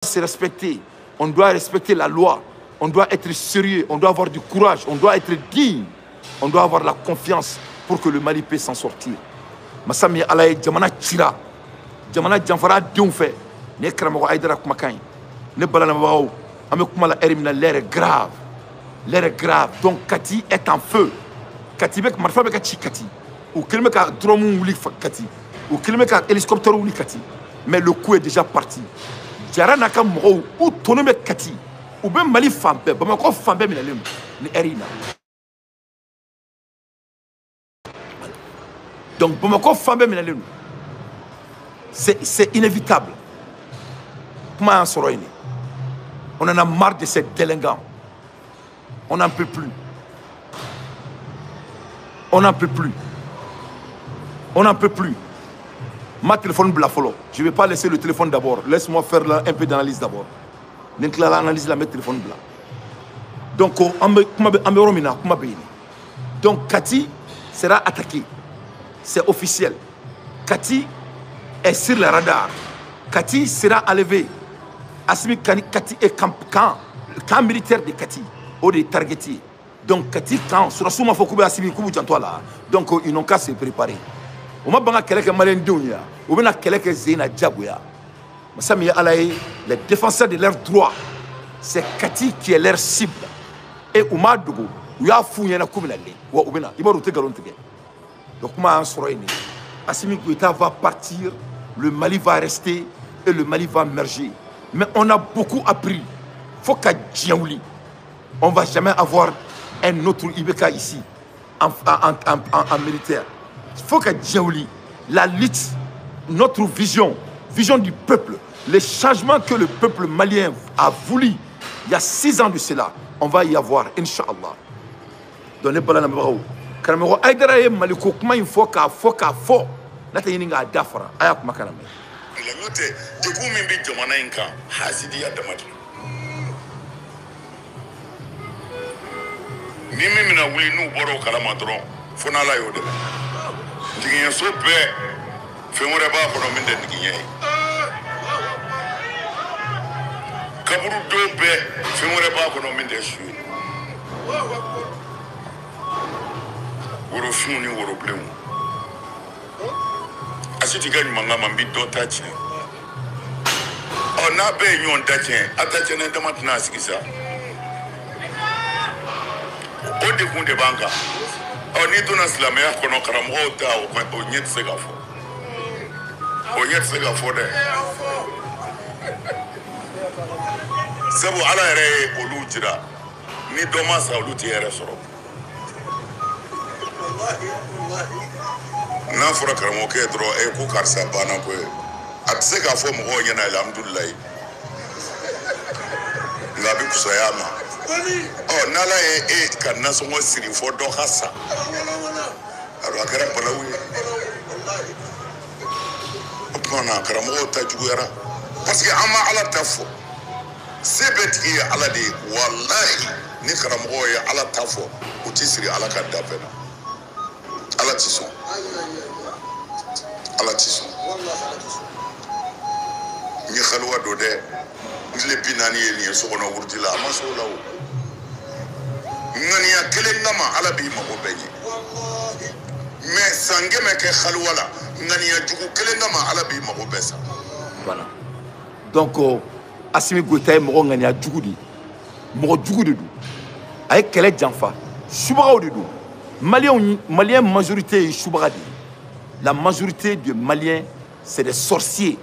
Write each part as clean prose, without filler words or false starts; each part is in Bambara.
se respecter, on doit respecter la loi, on doit être sérieux, on doit avoir du courage, on doit être digne, on doit avoir la confiance pour que le Mali puisse s'en sortir. Masami Alaye Jamana Chira, Jamana Janfara Dionfe, ne Kramago Aydara Kumakan, ne Balanabao, Amekumala Erimina, l'air est grave. L'air est grave, donc Kati est en feu. Kati Bek Marfa Bekachi Kati, ou Kelmeka Dromou Wuli Kati, ou Kelmeka hélicoptère Wuli Kati, mais le coup est déjà parti. Jara naka mɔgɔw u tɔnɔ bɛ Kati u bɛ Mali fan bɛɛ Bamakɔ fan bɛɛ minɛlen don ni heure in na donc Bamakɔ fan bɛɛ minɛlen don c'est inévitable kuma y'an sɔrɔ yen on en a marre de ces délinquants on n'en peut plus on n'en peut plus on n'en peut plus. Ma téléphone blafolo. Je ne vais pas laisser le téléphone d'abord. Laisse-moi faire là, un peu d'analyse d'abord. L'analyse la mettre téléphone blanc. Donc, Kati sera attaqué. C'est officiel. Kati est sur le radar. Kati sera enlevé. Assimi Kati est camp militaire de Kati. Ou de targeté. Donc, Kati, quand sur Souma Fokoube Assimi Koubou là. Donc, ils n'ont qu'à se préparer. On m'a banga quelqu'un malin dounia, ou bien quelqu'un zéna djabouya. Masami Alaye, les défenseurs de leurs droits, c'est Kati qui est leur cible. Et Ouma Dougou, ou y'a fouillé na koumélé, ou bien, il va router galonté. Donc, moi, en soroyné, Assimi Goïta va partir, le Mali va rester et le Mali va merger. Mais on a beaucoup appris. Faut qu'à Djiaouli, on ne va jamais avoir un autre Ibeka ici, en militaire. Il faut que Djiaouli, la lutte, notre vision du peuple, les changements que le peuple malien a voulu, il y a 6 ans de cela, on va y avoir, Inch'Allah. Donnez pas la numéro. Karamero Aïdara et Maliko, comment il faut qu'à fort, n'ata yininga dafara, ayak makaname. La note, du coup, mimbi jamana inka, hasidi ya damati. Mimi mina wuli nu boro kalama dron, fona la yode. Tigiɲɛ so bɛɛ fɛn wɛrɛ b'a kɔnɔ min tɛ tigiɲɛ ye kaburu don bɛɛ fɛn wɛrɛ b'a kɔnɔ min tɛ su ye worofinw ni worobilenw a si ti ka ɲuman ma n bi dɔ ta tiɲɛ n'a bɛɛ ye ɲɔgɔn ta tiɲɛ a ta tiɲɛ dama tɛna a sigi sa o dekun de b'an kan ni donna silamɛya kɔnɔ karamɔgɔw ta o ɲɛ tɛ se ka fɔ o ɲɛ tɛ se ka fɔ dɛ sabu ala yɛrɛ ye olu jira ni dɔ ma sa olu tɛ yɛrɛ sɔrɔ n'a fɔra karamɔgɔkɛ ye dɔrɔn ko karisa banna ko ye a tɛ se k'a fɔ mɔgɔw ɲɛna alhamdulilayi nka a bɛ kusaya a ma n'ala ye ka nasɔngɔ siri fɔ dɔ ka sa a kɛra balawu ye o tuma na karamɔgɔw ta juguyara parce que an ma ala ta fɔ se bɛ tigi ye ala de ye walahi ni karamɔgɔw ye ala ta fɔ u ti siri ala ka da bɛɛ la ala ti sɔn ala ti sɔn n ye haliwa dɔ dɛ n tile 40 ye nin ye so kɔnɔ wuruti la a ma s'o la o ŋaniya kelen kama ala b'i mago bɛɛ ɲɛ mais san 100 kɛ haliwa la ŋaniya jugu kelen kama ala b'i mago bɛɛ sa. Voilà. Donc Assimi Goïta ye mɔgɔ ŋaniya jugu de mɔgɔ jugu de don a ye kɛlɛ janfa subagaw de don malien majorité ye subaga de ye la majorité des maliens c'est des sorciers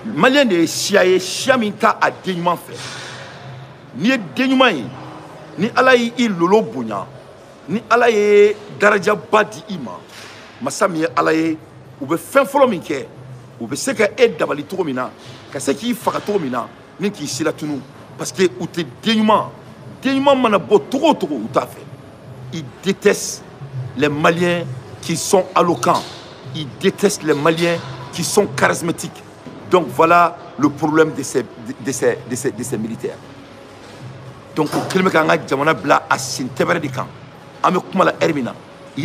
malien de ye siya ye siya min ta a den ɲuman fɛ n'i ye den ɲuman ye ni ala y'i lolo bonya ni ala ye darajaba di i ma masa min ye ala ye u bɛ fɛn fɔlɔ min kɛ u bɛ se ka dabali cogo min na ka se k'i faga cogo min na ni k'i sira tunu parce que u tɛ den ɲuman mana bɔ togo o togo u t'a fɛ ils détestent les Maliens qui sont alloquents ils détestent les Maliens qui sont charismatiques donc voilà le problème de ces militaires. Donc, il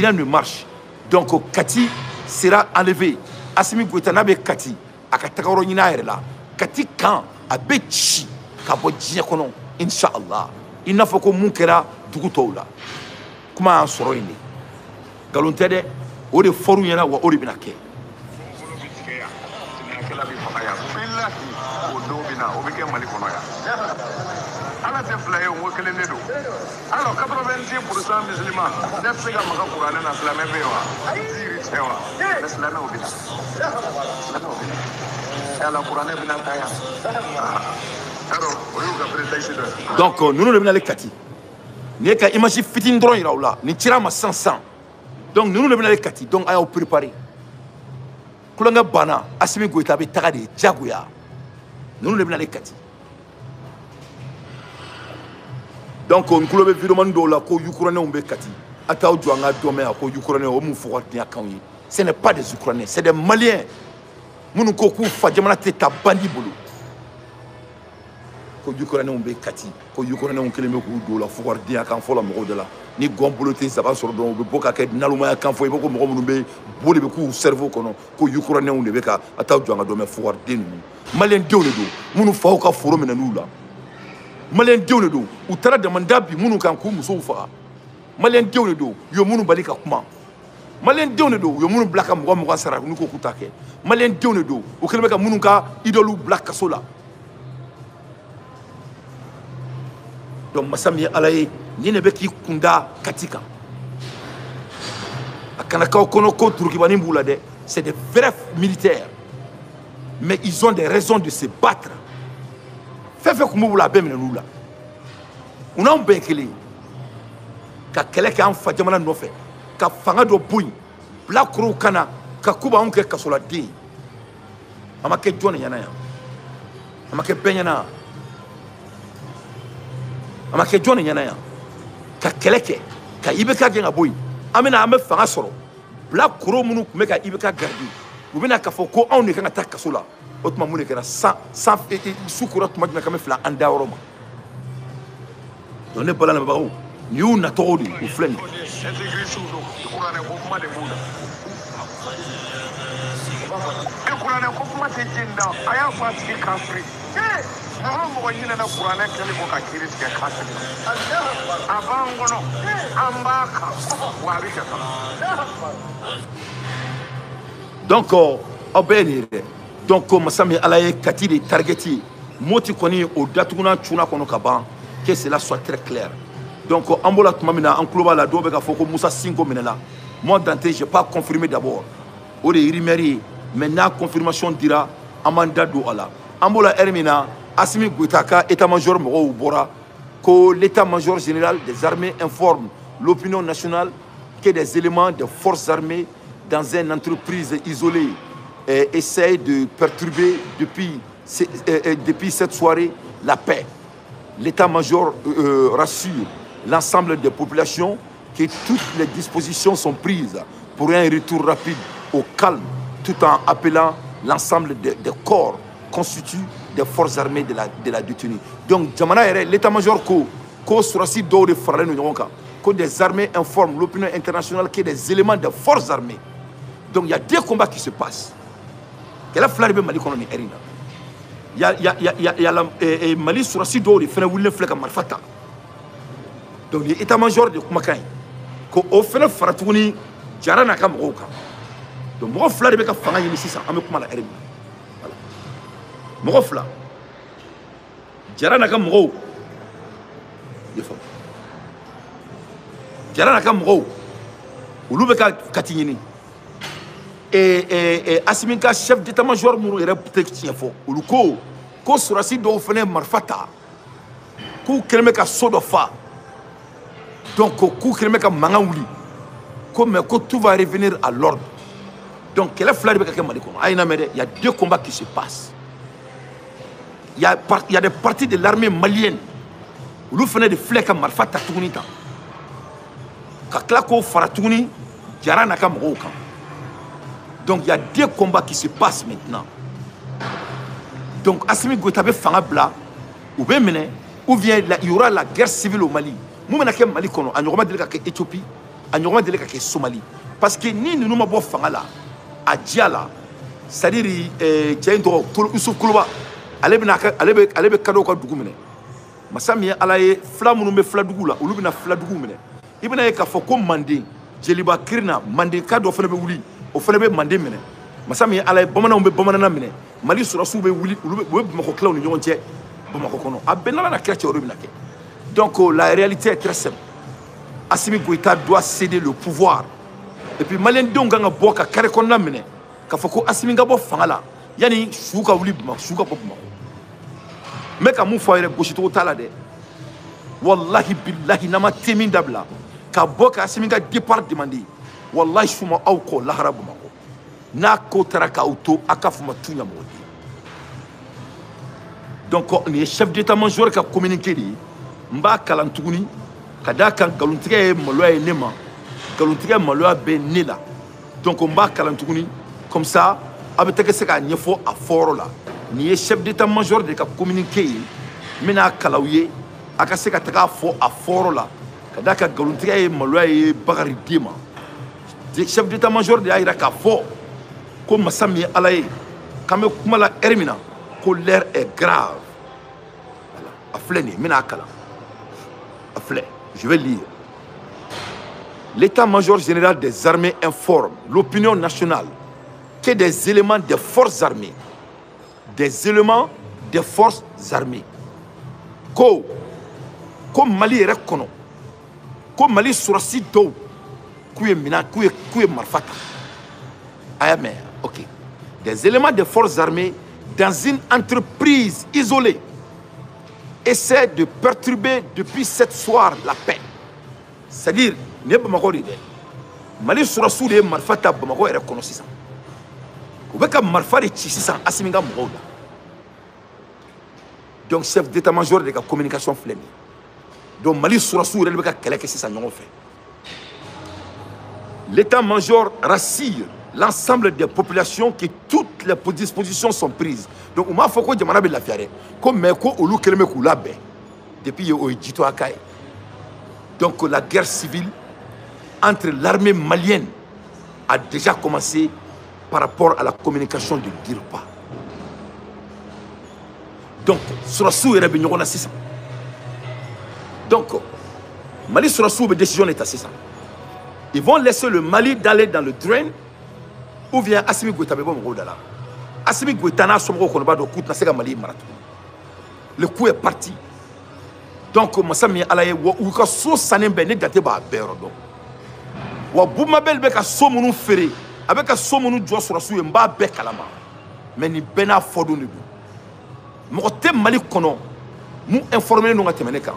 y a une marche. Donc, Kati sera enlevé. Assimi Goïta n'a pas Kati. A Katakaro Nina là. kati kan a bɛ ci ka bɔ diɲɛ kɔnɔ inshallah i n'a fɔ ko mun kɛra dugu tɔw la kuma y'an sɔrɔ yen de nkalon tɛ dɛ o de fɔr'u ɲɛna wa o de bɛna kɛ. ala tɛ fila ye o kelen de don alors 90% musulmans ne tɛ se ka maga kuranɛ na silamɛ bɛ yen wa yiri tɛ wa mais silamɛw bɛ na silamɛw bɛ na ala kuranɛ bɛ na taa yan alors o y'u ka prétexte dɔ ye. donc ninnu de bɛna ale kati nin ye ka image fitinin dɔrɔn yira u la nin cira ma san donc ninnu de bɛna ale kati donc a y'aw préparer kulonkɛ banna Asimi Goyita bɛ taga de jagoya ninnu de bɛna ale kati. donc on kulo bɛ vidéo dɔw la ko Ukrainiens bɛ kati a t'aw jɔ an ka dɔn mɛn ko Ukrainiens o mun fɔ ka diɲɛ kanw ye ce n'est pas des Ukrainiens c'est des Maliens minnu ko k'u fa jamana tɛ taa bandi bolo ko Ukrainiens bɛ kati ko Ukrainiens kelen bɛ k'u don la fo ka diɲɛ kan fɔlɔ mɔgɔw de la ni gɔn bolo tɛ saba sɔrɔ dɔrɔn u bɛ bɔ ka kɛ nalomaya kan fɔ i b'a ko mɔgɔ minnu bɛ bo de bɛ k'u cerveau kɔnɔ ko Ukrainiens de bɛ ka a t'aw jɔ an ka dɔn mɛn fo ka den ninnu Maliens denw de don minnu faw ka foro minɛ n'u la. Maliens denw de don u taara damanda bi minnu kan k'u musow faga Maliens denw de don u ye minnu bali ka kuma Maliens denw de don u ye minnu bila ka mɔgɔ sara n'u ko k'u t'a kɛ Maliens denw de don u kɛlen bɛ ka minnu ka idolu bila kaso la. donc masa min ye ala ye nin de bɛ k'i kunda kati kan a kana k'aw kɔnɔ ko turukibani b'u la dɛ c'est des vrais militaires mais ils ont des raisons de se battre. fɛn fɛn kun b'u la a bɛɛ minɛ n'u la u n'anw bɛɛ ye kelen ye ka kɛlɛ kɛ an fa jamana nɔfɛ ka fanga dɔ bɔ yen bilakorow ka na ka ko b'anw kɛ kasoladen ye a ma kɛ jɔn de ɲɛna yan a ma kɛ bɛɛ ɲɛna yan a ma kɛ jɔn de ɲɛna yan ka kɛlɛ kɛ ka IBK gɛn ka bɔ yen an bɛ fanga sɔrɔ bilakorow minnu tun bɛ ka IBK garder u bɛna k'a fɔ ko anw de kan ka taa kaso la. o tuma mun de kɛra su kora tuma jumɛn kan bɛ fila an da yɔrɔ ma donc ne bala lamɛnbagaw nin y'u natɔgɔw de u filɛ nin kuranɛ ko kuma tɛ jeni na a y'a fɔ a tigi kafiri mɔgɔ ɲinɛna kuranɛ kɛli ko ka kiiri tigɛ kafiri a b'an kɔnɔ an b'a kan wa a bɛ kɛ fana donc aw bɛɛ ye nin ye dɛ. donc masa min ala ye kati de targeti moti kɔni o datuguna cuna kɔnɔ ka ban que cela soit très clair donc an b'o la tuma min na an tulo b'a la dɔw bɛ ka fɔ ko Musa Sinko minɛla moi Dante j'ai pas confirmé d'abord o de ye rumeur ye mais n'a confirmation dira an b'an da don a la an b'o la heure min na Asimi Goyita ka état-major mɔgɔw bɔra ko l'état-major général des armées informe l'opinion nationale que des éléments des forces armées dans une entreprise isolée essaye de perturber depuis cette soirée la paix. L'état-major rassure l'ensemble des populations que toutes les dispositions sont prises pour un retour rapide au calme, tout en appelant l'ensemble des corps constitués des forces armées de la détenue. Donc, l'état-major ko surasi dɔw de faralen don ɲɔgɔn kan ko des armées informent l'opinion internationale que des éléments des forces armées. Donc, il y a deux combats qui se passent. Kɛlɛ fila de bɛ Mali kɔnɔ nin heure in na il y a la Mali surasi dɔw de fana wulilen filɛ ka marifa ta donc nin ye état-major de kumakan ye ko o fana fara tuguni Jara n'a ka mɔgɔw kan donc mɔgɔ fila de bɛ ka fanga ɲini sisan an bɛ kuma la heure min na mɔgɔ fila Jara n'a ka mɔgɔw i ye faamu Jara n'a ka mɔgɔw olu bɛ ka kati ɲini. Asimi ka chef d'état-major minnu yɛrɛ tɛ tiɲɛ fɔ olu ko surasi dɔw fana ye marifa ta k'u kɛlen bɛ ka so dɔ fa donc k'u kɛlen bɛ ka mankan wuli ko mais ko tout va revenir à l'ordre donc kɛlɛ fila de bɛ ka kɛ Mali kɔnɔ a ye na mɛn dɛ il y a deux combats qui se passent il y a des parties de l'armée malienne olu fana de filɛ ka marifa ta tuguni tan ka tila k'o fara tuguni Jara n'a ka mɔgɔw kan. Donc il y a deux combats qui se passent maintenant. Donc Asimi Goyita bɛ fanga bila ou bien mener ou bien il y aura la guerre civile au Mali. Mun bɛna kɛ Mali kɔnɔ a ɲɔgɔn ma deli ka kɛ Éthiopie a ɲɔgɔn ma deli ka kɛ Somalie parce que ni ninnu ma bɔ fanga la a diya la c'est-à-dire cɛ in tɔgɔ Youssouf Koloba ale be cadeau ka dugu minɛ masa min ye ala ye fila minnu bɛ fila dugu la olu bɛna fila dugu minɛ i bɛna ye k'a fɔ ko manden jeliba kirina manden ka dɔ fana bɛ wuli o fana bɛ manden minɛ masa min ye ala ye bamananw bɛ bamanana minɛ mali sɔrɔsiw bɛ wuli olu bɛ bamakɔ kilaw ni ɲɔgɔn cɛ bamakɔ kɔnɔ a bɛɛ laban na kɛra cɛ o de bɛna kɛ donc la réalité est très simple Assimi Goïta doit céder le pouvoir et puis malien kan ka bɔ ka kare kɔnɔna minɛ k'a fɔ ko Assimi ka bɔ fanga la yani su ka wuli Bamakɔ su ka bɔ Bamakɔ mais ka mun fɔ a yɛrɛ gositogo t'a la dɛ wallahi billahi n'a ma te min dabila ka bɔ ka Assimi ka départ demander wallahi su ma aw kɔ lahara Bamakɔ n'a ko taara k'aw to a ka fama tu ɲamɔgɔ ye donc nin ye chef d'état-major ka communiqué de ye n b'a kalan tuguni ka d'a kan nkalontigɛ ye maloya ye ne ma nkalontigɛ maloya bɛ ne la donc n b'a kalan tuguni comme ça a bɛ tɛgɛ se k'a ɲɛfɔ a fɔyɔrɔ la nin ye chef d'état-major de ka communiqué ye n bɛna kalaw ye a ka se ka taga a fɔ a fɔyɔrɔ la ka d'a kan nkalontigɛ ye maloya ye Bakari den ma chef d'état-major de y'a jira k'a fɔ ko masa min ye ala ye k'an bɛ kuma la heure min na ko l'heure est grave voilà a filɛ nin ye n bɛna kalan a filɛ je vais lire. L'état-major général des armées informe l'opinion nationale que des éléments des forces armées, ko Mali yɛrɛ kɔnɔ, ko Mali sɔrɔsi dɔw k'u ye marifa ta. A y'a mɛn, ok. Des éléments des forces armées dans une entreprise isolée essaie de perturber depuis cette soir la paix. C'est-à-dire, ne Bamako de dɛ Mali sɔrɔsiw de ye marifa ta Bamako yɛrɛ kɔnɔ sisan. U bɛ ka marifa de ci sisan Assimi ka mɔgɔw la. Donc chef d'état-major de ka communication filɛ nin ye. Donc Mali sɔrɔsiw yɛrɛ de bɛ ka kɛlɛ kɛ sisan ɲɔgɔn fɛ. L'état-major rassure l'ensemble des populations que toutes les dispositions sont prises. Donc, on m'a fait que jamana bɛ lafiya dɛ. Ko mais ko olu kɛlen bɛ k'u labɛn depuis o ye jito a ka ye. Donc la guerre civile entre l'armée malienne a déjà commencé par rapport à la communication de Dirpa. Donc, sɔrɔsiw yɛrɛ bɛ ɲɔgɔn na sisan. Donc, Mali sɔrɔsiw bɛ décision de ta sisan. Ils vont laisser le Mali d'aller dans le drain ou bien Assimi Goïta bɛ bɔ mɔgɔw da la. Assimi Goïta n'a somɔgɔw kɔni b'a dɔn k'u tɛna se ka Mali mara tuguni. Le coup est parti. Donc masa min ye ala ye wa u ka so sannen bɛɛ ne jate b'a bɛɛ yɔrɔ dɔn. Wa Boumabel bɛ ka so minnu feere a bɛ ka so minnu jɔ sɔrɔsiw ye n b'a bɛɛ kalama. Mais nin bɛɛ n'a fɔdon de don. Mɔgɔ tɛ Mali kɔnɔ mun informé don ka tɛmɛ ne kan.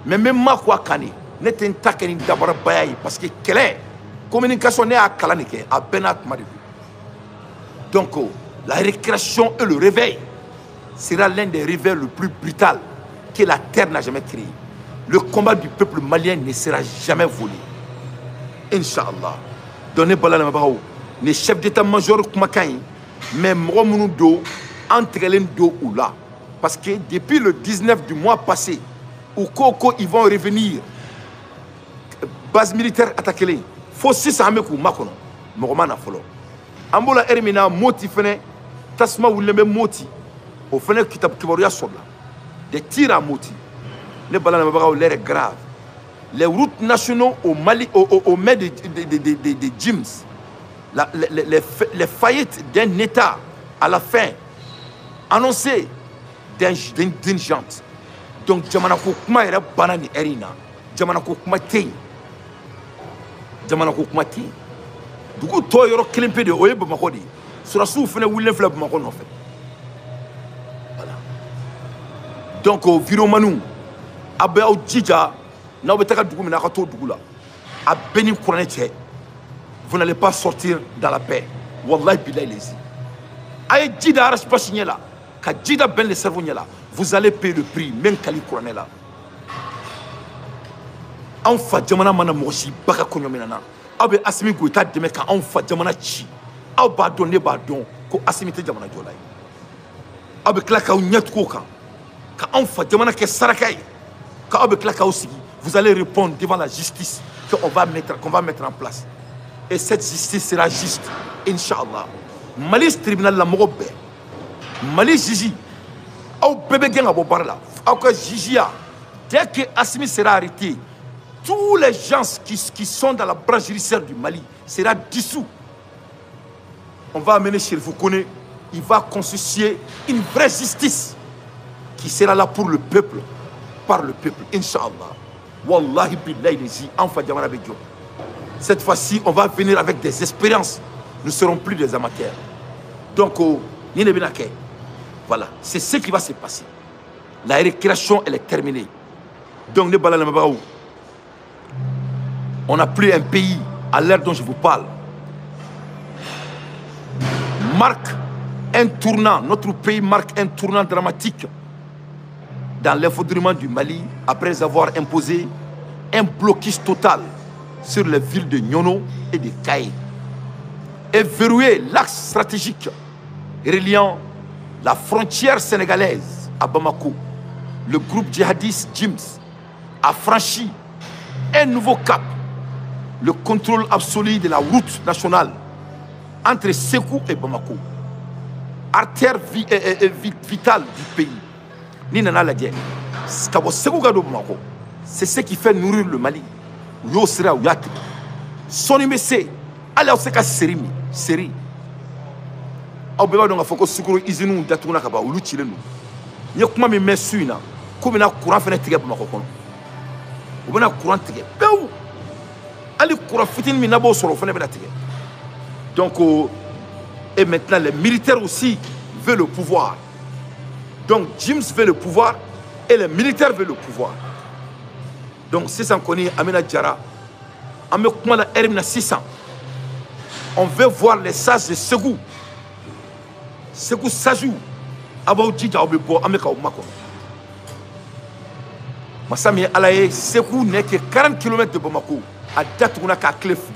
Mais n bɛ ma ko a kan de ne tɛ n ta kɛ ni dabarabaya ye parce que kɛlɛ communication ne y'a kalan de kɛ a bɛɛ n'a tuma de don. Donc la récréation et le réveil sera l'un des réveils le plus brutal que la terre n'a jamais créé. Le combat du peuple malien ne sera jamais volé. Inch'Allah. Donnez bala na mabao. Les chefs d'état-major kumakan mais mɔgɔ minnu do an tigɛlen do u la parce que depuis le 19 du mois passé u ko ils vont revenir base militaire attaquée fo sisan an bɛ k'u makɔnɔ mɔgɔ ma na fɔlɔ an b'o la heure min na Moti fɛnɛ tasuma wulilen bɛ Moti o fɛnɛ kibaruya sɔrɔla des tirs à Moti ne bala na mabagaw l'heure est grave. Les routes nationaux au Mali au mai de James les faillites d'un État à la fin annoncées d'une jante. Donc jamana ko kuma yɛrɛ banna ni heure in na jamana ko kuma tɛ yen jamana ko kuma tɛ yen dugu tɔ yɔrɔ kelen pe de o ye Bamakɔ de ye sɔrɔsiw fɛnɛ wulilen filɛ Bamakɔ nɔfɛ voilà donc viromaniw a bɛ aw jija n'aw bɛ taga dugu min na a ka t'o dugu la a bɛɛ ni kuranɛ cɛ vous n'allez pas sortir dans la paix wallahi billahi lezi a ye ji da arachipasi ɲɛ la ka ji da bɛn le cerveau ɲɛ la vous allez payer le prix même kali kuranɛ la anw fa jamana mana mɔgɔ si ba ka kɔɲɔ min na aw bɛ Assimi Goïta dɛmɛ ka anw fa jamana ci aw b'a dɔn ne b'a dɔn ko Assimi tɛ jamana jɔla ye aw bɛ tila k'aw ɲɛtugu o kan ka anw fa jamana kɛ saraka ye k'aw bɛ tila k'aw sigi vous allez répondre devant la justice qu'on va mettre en place et cette justice sera juste Inch'Allah. Mali tribunal la mɔgɔ bɛɛ Mali juge bébé gang à Bobarla. Dès que Assimi sera arrêté, tous les gens qui sont dans la branche judiciaire du Mali seront dissous. On va amener Chérif Kone, il va constituer une vraie justice qui sera là pour le peuple, par le peuple, Inch'Allah. Wallahi billahi lezi, enfin Diamana Bedio. Cette fois-ci, on va venir avec des expériences. Nous ne serons plus des amateurs. Donc, voilà, c'est ce qui va se passer. La récréation, elle est terminée. Donc, on n'a plus un pays à l'heure dont je vous parle. Marque un tournant, notre pays marque un tournant dramatique dans l'effondrement du Mali après avoir imposé un blocus total sur les villes de Nyono et de Kaye et verrouillé l'axe stratégique reliant la frontière sénégalaise à Bamako. Le groupe djihadiste Jims a franchi un nouveau cap, le contrôle absolu de la route nationale entre Sékou et Bamako, artère vitale du pays. Ni nana la dienne. C'est ce qui fait nourrir le Mali. Yo sera ou yati. Soni mese. Allez au seka serimi. Seri. Au beba donga foko sukuru izinu datuna kaba ulu chilenu. Nye kuma mi mesu ina. Comme na courant fene tige Bamako kono. Ou bena courant tige. Peu. Ali courant fitin mi nabo solo fene bena tige. Donc et maintenant les militaires aussi veulent le pouvoir. Donc James veut le pouvoir et les militaires veulent le pouvoir. Donc si ça connaît Amina Diarra, on 600. On veut voir les sages de Ségou. Ségou Sajou. Abaouti Djaoubebo, Ameka Oumako. Massami Alaye, Ségou n'est que 40 km de Bamako. À Datouna Kaklefli.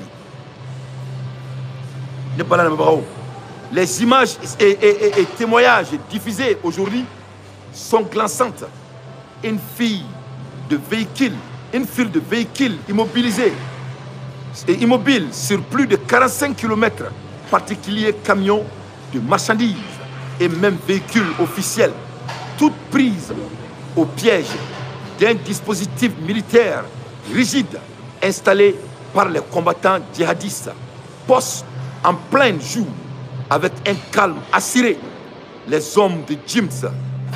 Les images et témoignages diffusés aujourd'hui sont glançantes. Une file de véhicules immobilisés et immobiles sur plus de 45 km, particuliers camions de marchandises et même véhicules officiels, toutes prises au piège d'un dispositif militaire rigide installé par les combattants djihadistes, postes en plein jour avec un calme assuré. Les hommes de Jims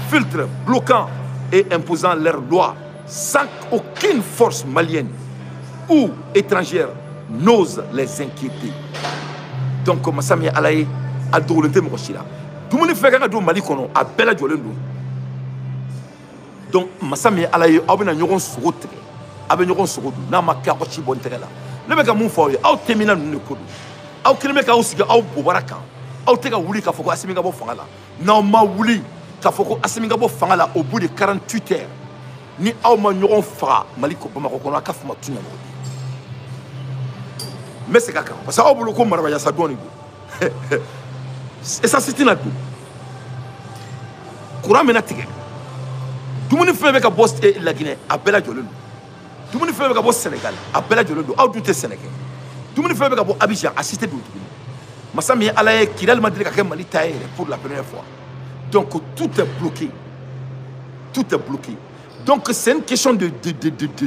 filtrent, bloquant et imposant leurs lois sans qu'aucune force malienne ou étrangère n'ose les inquiéter. Donc, Massami Alaye a doublé mon chila. Tout le monde fait que Mali kono a bella jolendo. Donc, Massami Alaye a bien un sourd, a bien un sourd, n'a ma carochi bonne terre là. Le mec a mon foyer, a terminé le coup. A quel mec a aussi a Boubaraka. A tega wuli ka foko Assimi Gabo fangala. Na ma wuli ka foko Assimi Gabo fangala au bout de 48 heures. Ni a ma nyoron fa Maliko Bamako kono ka fuma tunya. Mais c'est kaka parce que a bolo ko maraba ya sadoni. Et ça c'est une atout. Courant menatique. Tout le monde fait avec un boss et la Guinée à Bella Jolendo. Tout le monde fait avec un boss Sénégal à Bella Jolendo. A douté Sénégal. Tout le monde fait avec un boss Abidjan assisté de Massami Alaye qui a dit que Mali taille pour la première fois. Donc tout est bloqué. Tout est bloqué. Donc c'est une question de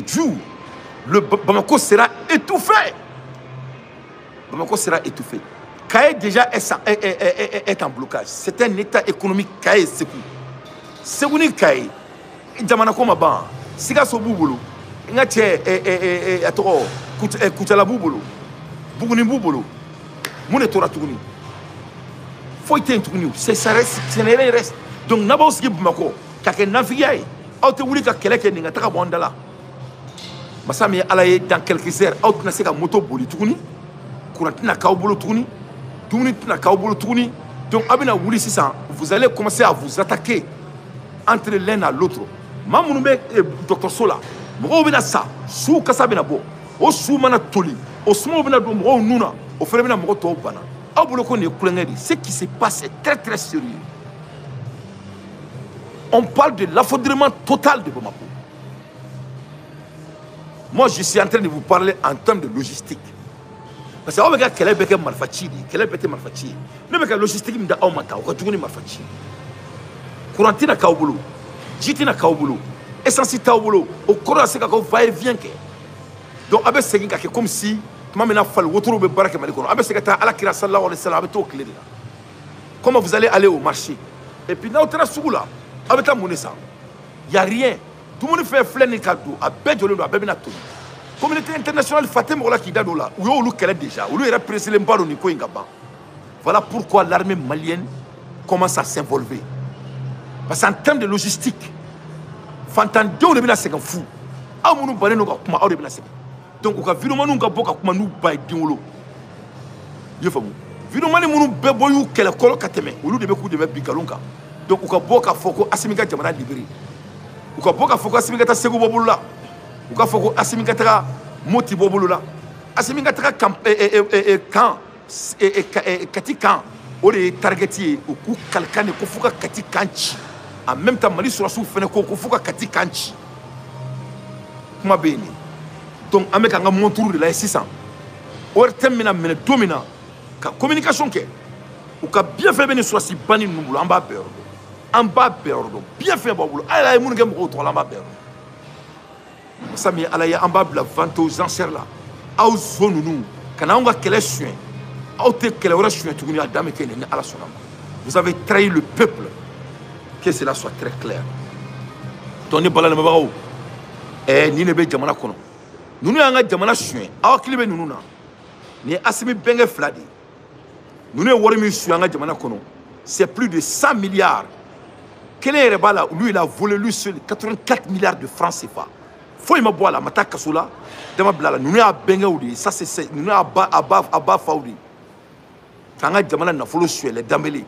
jour. Le Bamako sera étouffé. Bamako sera étouffé. Kaye déjà est en blocage. C'est un état économique Kaye Sékou. Sékou ni Kaye. Jamanako Maban. Siga Soboubolo. Ngache atoro Koutala Boubolo. Bouguni Boubolo. Mon étoile tourné. Faut être tourné. Ça reste, ça ne reste. Donc n'a pas aussi Bamako. Kake naviguer. Aute wuli ka keleke ninga taka bondala. Massami Alaye dans quelques heures. Aute na seka moto boli tourné. Courantina kaobolo tourné. Tourné na kaobolo tourné. Donc abina wuli 600. Vous allez commencer à vous attaquer entre l'un à l'autre. Mamounoume Dr Sola. Moro bina sa. Sou kasa bina bo. O sou mana toli. O sumo bina do moro nuna. Au frère de ce qui se passe est très très sérieux. On parle de l'affondrement total de Bamako. Moi, je suis en train de vous parler en termes de logistique. Parce que regarde quel est le malfachi, quel est le malfachi. Le mec logistique me dit oh mata, on va tourner malfachi. Courantina kaobolo. jitina kaw bolo essence taw bolo o kora se ka ko va et vient ke donc abe segin ka ke comme si tuma mena fal wotoro be baraka mali kono abe se ka ta ala kira sallallahu alayhi wasallam abe to clé là comment vous allez aller au marché et puis na otera sugula abe ta monesa y a rien tout le monde fait flène ni kadou abe jolo do abe bina to communauté internationale Fatem Ola qui dado là ou yo qu'elle déjà ou le président Mbaro ni ko ingaba voilà pourquoi l'armée malienne commence à s'involver parce qu'en termes de logistique fantando de bina seka fou amunu bane no ka kuma awde bina seka donc ka vidéo manu ka boka kuma nu bay dinwolo ye famu vidéo manu munu be boyu kele kolo kateme olu de be ku de be bikalunka donc ka boka foko asimika jamana libéré ka boka foko asimika ta segu bobula ka foko asimika ta moti bobula asimika ta camp camp kati camp o de targetier o ku kalkane ko fuka kati kanchi en même temps Mali sur fene ko fuka kati kanchi kuma beni donc ameka nga montour de la 600 or termina mena domina ka communication ke ou ka bien fait beni sur si bani numbulo amba perdo bien fait babulo ala mun ngem ko to la amba perdo sami ala ya amba la vente aux enchères là au zone nous kana nga kele chien au te kele ora chien tuguni adame ke ni ala sonama vous avez trahi le peuple. Que cela soit très clair. Tony Bala ne mabao. Ni ne be jamana kono. Nunu anga jamana chien. Awa klibe nunu na. Ni asimi benge fladi. Nunu wori mi chien anga jamana kono. C'est plus de 100 milliards. Kene rebala lui il a volé lui seul 84 milliards de francs CFA. Faut il m'a la mata kasula. Dama blala nunu a benge oudi. Ça c'est nunu aba faudi. Kanga jamana na folo chien les dambeli.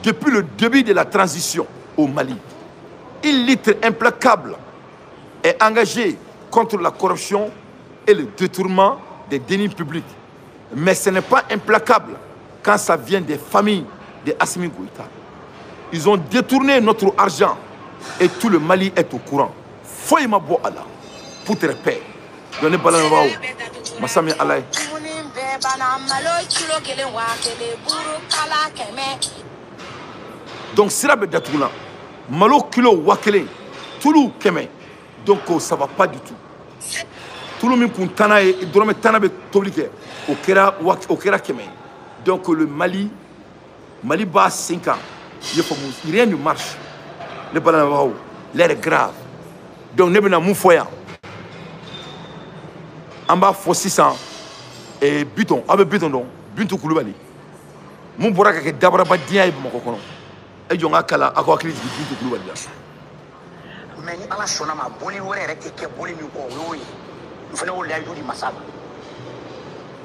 Depuis le début de la transition au Mali, une lutte implacable est engagée contre la corruption et le détournement des deniers publics. Mais ce n'est pas implacable quand ça vient des familles de Assimi Goïta. Ils ont détourné notre argent et tout le Mali est au courant. Faut y m'abo Allah pour te répéter. Donnez pas la Massami Allah. Donc si la bête d'atoula, malo kilo wakele, tout keme, donc ça va pas du tout. Tout le monde kuntana et drome tana be toblike, au kera keme. Donc le Mali bat 5 ans, rien ne marche. Le balan l'air est grave. Donc ne bena moufoya. En bas faut 600. Et Biton, avec Biton, Bintou Koulibaly. Mon bourraque est d'abord pas bien et mon coconon. Et j'en ai qu'à quoi crise de Bintou Koulibaly. Mais à la sonne, ma bonne oreille est bonne ou oui. Nous faisons l'air du massacre.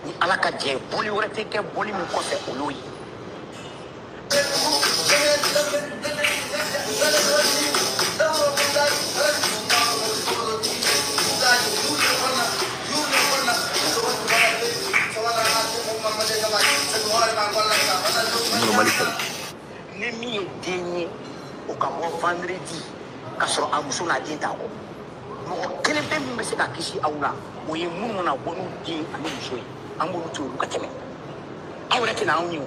Ni à la cadre, bonne oreille est bonne ou quoi c'est oui. Nemi est dernier au Cameroun vendredi, car sur Amuso n'a dit d'abord. Mon quel est le message à Kishi Aoula, où il y a mon abonné à nous jouer, à mon tour, à Kateme. Aoula qui n'a eu,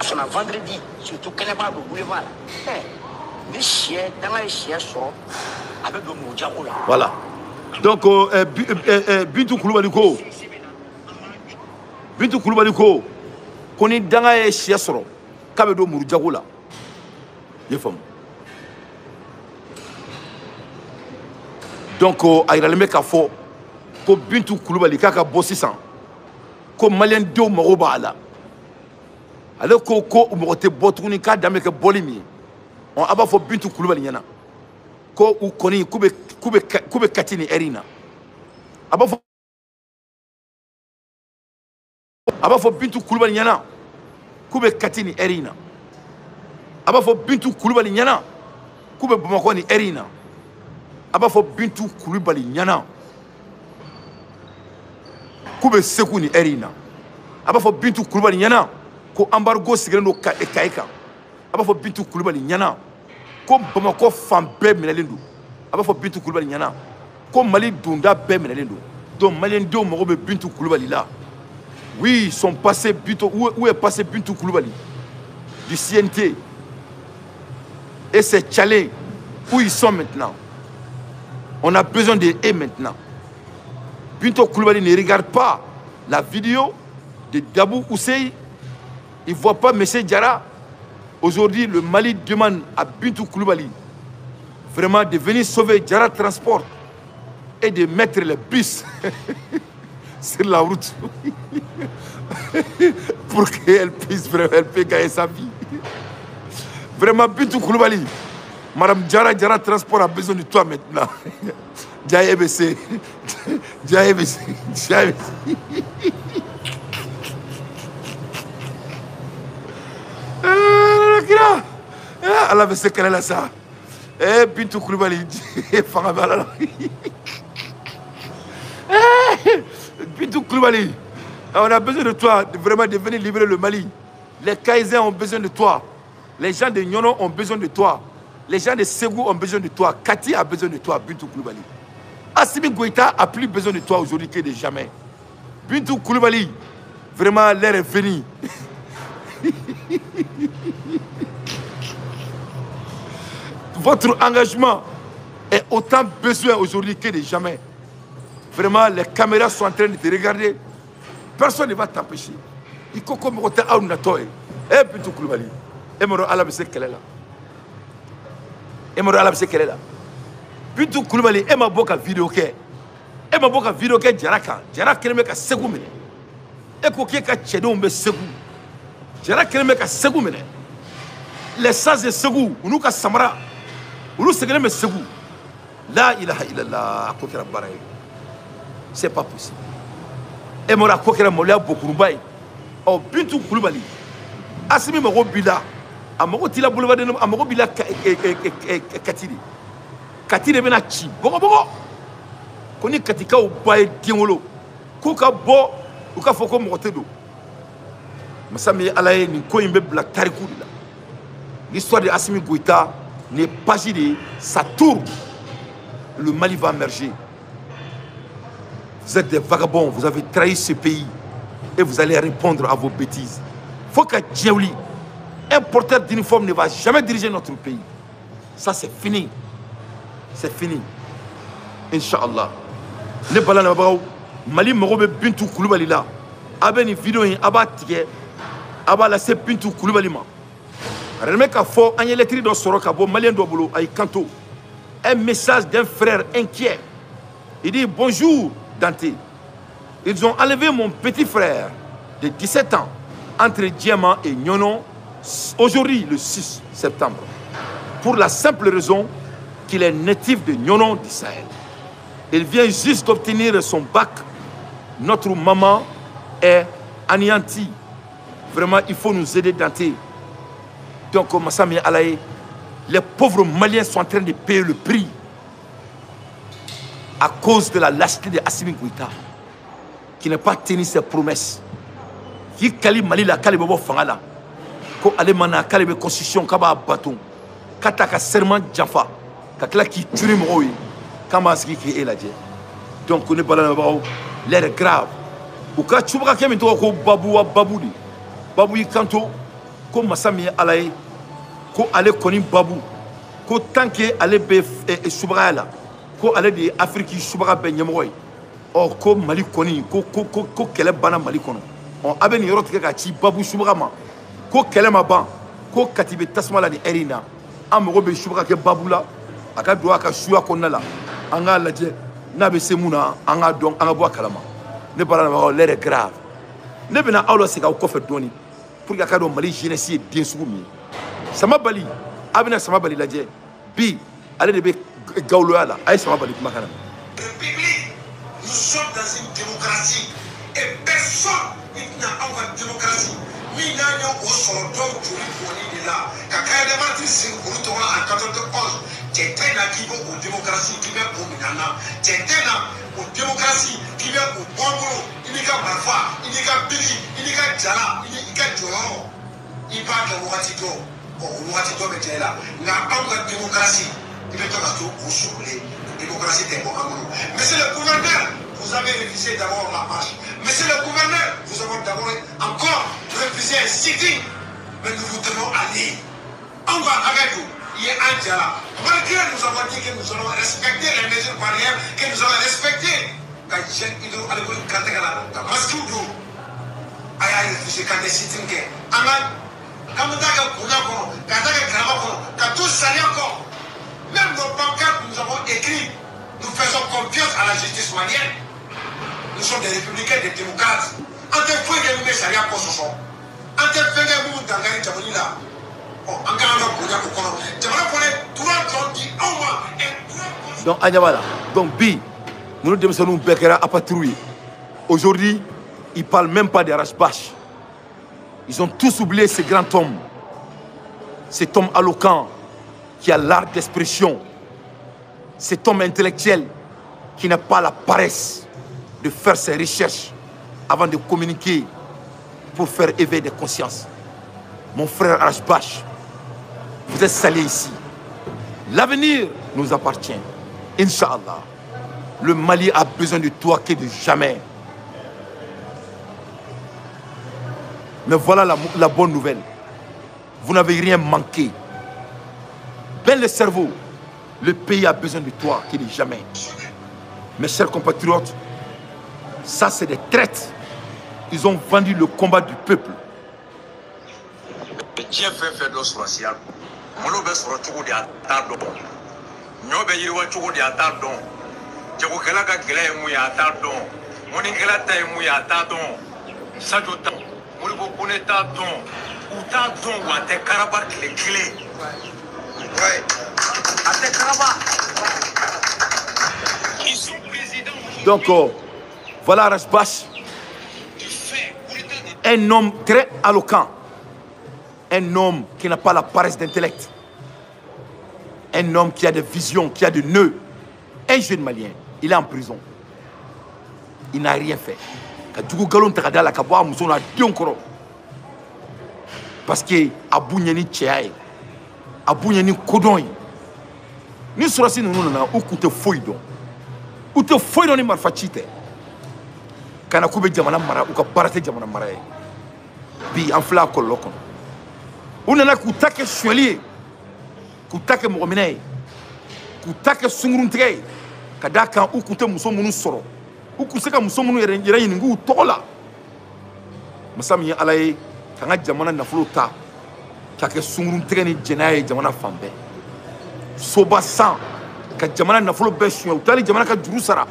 sur un vendredi, surtout qu'elle n'est pas au boulevard. Les chiens, dans les chiens sont avec le mot Djaoula. Voilà. Donc, Bintou Koulibaly, Bintou Koulibaly, qu'on est dans les chiens sont. Kabedo Mouroudiagoula. Donc, il y a le mec à fond. Ko Bintou Koulibaly, kaka bossi sans. Ko Malien do Maroba ala. Alors ko umote botouni ka dame ke bolimi. On aba fo Bintou Koulibaly yana. Ko u koni kube katini erina. Aba fo Bintou Koulibaly yana. Kube katini erina. Aba fo Bintou Koulibaly nyana. Kube Bamako ni erina. Aba fo Bintou Koulibaly nyana. Kube Sekou ni erina. Aba fo Bintou Koulibaly nyana. Ko embargo sigreno ka ekaika. Aba fo Bintou Koulibaly nyana. Ko Bamako fambe menelindu. Aba fo Bintou Koulibaly nyana. Ko Mali dunda be menelindu. Donc Malien do mo be Bintou Koulibaly là. Oui, ils sont passés où est passé Bintou Koulibaly du CNT. Et c'est Tchalé où ils sont maintenant. On a besoin d'eux maintenant. Bintou Koulibaly ne regarde pas la vidéo de Dabou Ousseï. Il ne voit pas M. Diarra. Aujourd'hui, le Mali demande à Bintou Koulibaly vraiment de venir sauver Diarra Transport et de mettre les bus sur la route pour qu'elle puisse gagner sa vie. Vraiment, Bintou Koulibaly, Madame Diarra Transport a besoin de toi maintenant. Dia EBC. Allah veut se caler là ça. Eh, Bintou Koulibaly, Bintou Koulibaly, on a besoin de toi, vraiment de venir libérer le Mali. Les Kaïsens ont besoin de toi. Les gens de Nyono ont besoin de toi. Les gens de Ségou ont besoin de toi. Kati a besoin de toi, Bintou Koulibaly. Assimi Goïta a plus besoin de toi aujourd'hui que de jamais. Bintou Koulibaly, vraiment l'air est venu. Votre engagement est autant besoin aujourd'hui que de jamais. Vraiment, les caméras sont en train de te regarder. Personne ne va t'empêcher. Il faut que tu aies un toit. Eh, Bintou Koulibaly. Et moi, Allah sait qu'elle est là. Et moi, Allah sait qu'elle est là. Bintou Koulibaly, et ma boka vidéo que. Et ma boka vidéo que Diarra. Diarra qui me ka segou mene. Et quoi que Tchedon me segou. Diarra qui me ka segou mene. Les sens de segou, ou nous ka samara. Ou nous segou me segou. La ilaha illallah. Kokera baraye. C'est pas possible. Et moi, kokera molia bokurubai. Oh, Bintou Koulibaly. Assimi Moro Bila. Amoro Tila Boulevard de Amoro Bila Katiri. Katiri bena chi. Bogo. Koni katika ou baye diengolo. Kouka bo. Kouka foko motedo. Masami alaye ni koimbe bla tarikou là. L'histoire de Assimi Goïta n'est pas gidée. Ça tourne. Le Mali va émerger. Vous êtes des vagabonds. Vous avez trahi ce pays. Et vous allez répondre à vos bêtises. Il faut que Djaouli, un porteur d'uniforme, ne va jamais diriger notre pays. Ça, c'est fini. C'est fini. Inch'Allah. Ne balana babaw Mali magobe Bintou Koulibaly là. Abe ni vidéo in aba tige. Aba la se Bintou Koulibaly ma. Réellement qu'à fort, un électrique dans Soroka, bon Malien Dobolo, à Kanto. Un message d'un frère inquiet. Il dit bonjour Dante. Ils ont enlevé mon petit frère de 17 ans entre Diama et Nyono aujourd'hui le 6 septembre. Pour la simple raison qu'il est natif de Nyono du Sahel. Il vient juste d'obtenir son bac. Notre maman est anéantie. Vraiment, il faut nous aider Dante. Donc, Massami Alaye, les pauvres Maliens sont en train de payer le prix à cause de la lâcheté de Assimi Goïta, qui n'a pas tenu ses promesses. Qui kali Mali la kali bobo fangala, ko alemana kali be constitution kaba baton, kata ka serment jafa, kakla qui tue moi, kama ski qui est là. Donc on est pas là l'air grave. Ou ka chubaka kemi to ko baboudi, baboui kanto, ko Massami Alaye. Ko ale koni babu ko tanke ale be subara la ko ale de Afrique subara be nyemoy o ko Mali koni ko kele bana Mali kono on abe ni yorot ka ci babu subara ma ko kele ma ban ko katibe tasma la ni erina amogo be subara ke babu la aka do aka suya konna la anga laje na be semuna anga don anga bo kalama ne bala na l'air grave ne bena awlo se ka ko fe doni pour ka do Mali jeunesse den sugumi sama bali abina sama bali laje bi allez de gauloya là ay sama bali kuma kana. Nous sommes dans une démocratie et personne n'a une démocratie. Nous n'avons pas son don de l'Union là. Quand il a dit c'est pour toi en 91, c'était là qui va aux démocratie qui vient pour Minana. C'était là aux démocratie qui vient pour Bongo, il y a Malfa, il y a Billy, il y a Djala, il y a Djolo. Il va que Ouatito. Ouatito est là. Nous avons une démocratie. Il est dans la tour pour souffler. Démocratie des bons amours. Mais c'est le gouverneur vous avez refusé d'abord la marche. Monsieur le gouverneur, vous avez d'abord encore refusé un sitting. Mais nous vous devons aller. On va avec vous. Il est Angela. Malgré nous avons dit que nous allons respecter les mesures barrières, que nous allons respecter. Quand j'ai dit que nous allons masque d'eau. Aïe, refusé quand des sittings. Quand nous avons tout salé encore. Même nos pancartes, nous avons écrit, nous faisons confiance à la justice malienne. Nous sommes des républicains, des démocrates. En tant que nous ne savons pas ce sont. En tant que nous ne savons pas. Donc, Agnabala, donc, Bi, nous devons Bekera à patrouiller. Aujourd'hui, ils ne parlent même pas des Rashbash. Ils ont tous oublié ce grand homme. Cet homme éloquent qui a l'art d'expression. Cet homme intellectuel qui n'a pas la paresse de faire ses recherches avant de communiquer pour faire éveiller des consciences. Mon frère Rashbash, vous êtes salé ici. L'avenir nous appartient. Inch'Allah. Le Mali a besoin de toi que de jamais. Mais voilà la bonne nouvelle. Vous n'avez rien manqué. Ben le cerveau, le pays a besoin de toi que de jamais. Mes chers compatriotes, ça c'est des traites. Ils ont vendu le combat du peuple. Dieu fait de social. Mon obé sur le tour de Atardon. Nyobe yiriwa tour de Atardon. Djokela ka gele mu ya Atardon. Moni gela ta mu ya Atardon. Sajotan. Moni bo koneta don. Uta don wa te karaba clé. Ouais. Ate karaba. Ils sont présidents. Donc voilà Rashbash. Un homme très éloquent. Un homme qui n'a pas la paresse d'intellect. Un homme qui a des visions, qui a des nœuds. Un jeune malien, il est en prison. Il n'a rien fait. Parce que Abou Nyani Tcheaï, Abou Nyani Kodon, ni surasi nous n'avons ou que te fouille donc. Ou te fouille dans les marfachite. Quand on a jamana mara ou que barate jamana mara. Bi en fla kolokon. On a kutake chouelier, kutake mominei, kutake sunguruntre, kadaka ou kute musomunu soro, ou kuseka musomunu yere ningu tola. Masami alaye, kanga jamana na flota, kake sunguruntre ni jenaye jamana fambe. Soba san, ka jamana na flo beshu, utali jamana ka jurusara.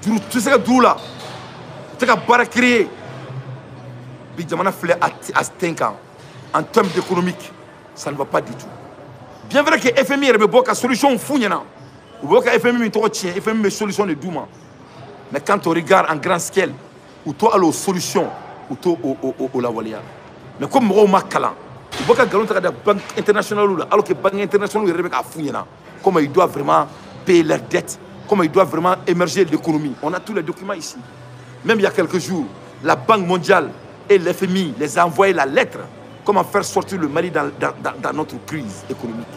Juru tuseka dula, uteka barakriye. Bi jamana flé à 5 ans. En termes d'économique, ça ne va pas du tout. Bien vrai que FMI est une solution fouillana. Ou que FMI est une solution de Douma. Mais quand on regarde en grande scale, ou toi alors solution, ou toi au la walia. Mais comme on m'a calan, ou que galon la banque internationale alors que banque internationale est à fouillana. Comment ils doivent vraiment payer leurs dettes, comment ils doivent vraiment émerger l'économie. On a tous les documents ici. Même il y a quelques jours, la Banque mondiale et l'FMI les a envoyé la lettre. Comment faire sortir le Mali dans notre crise économique.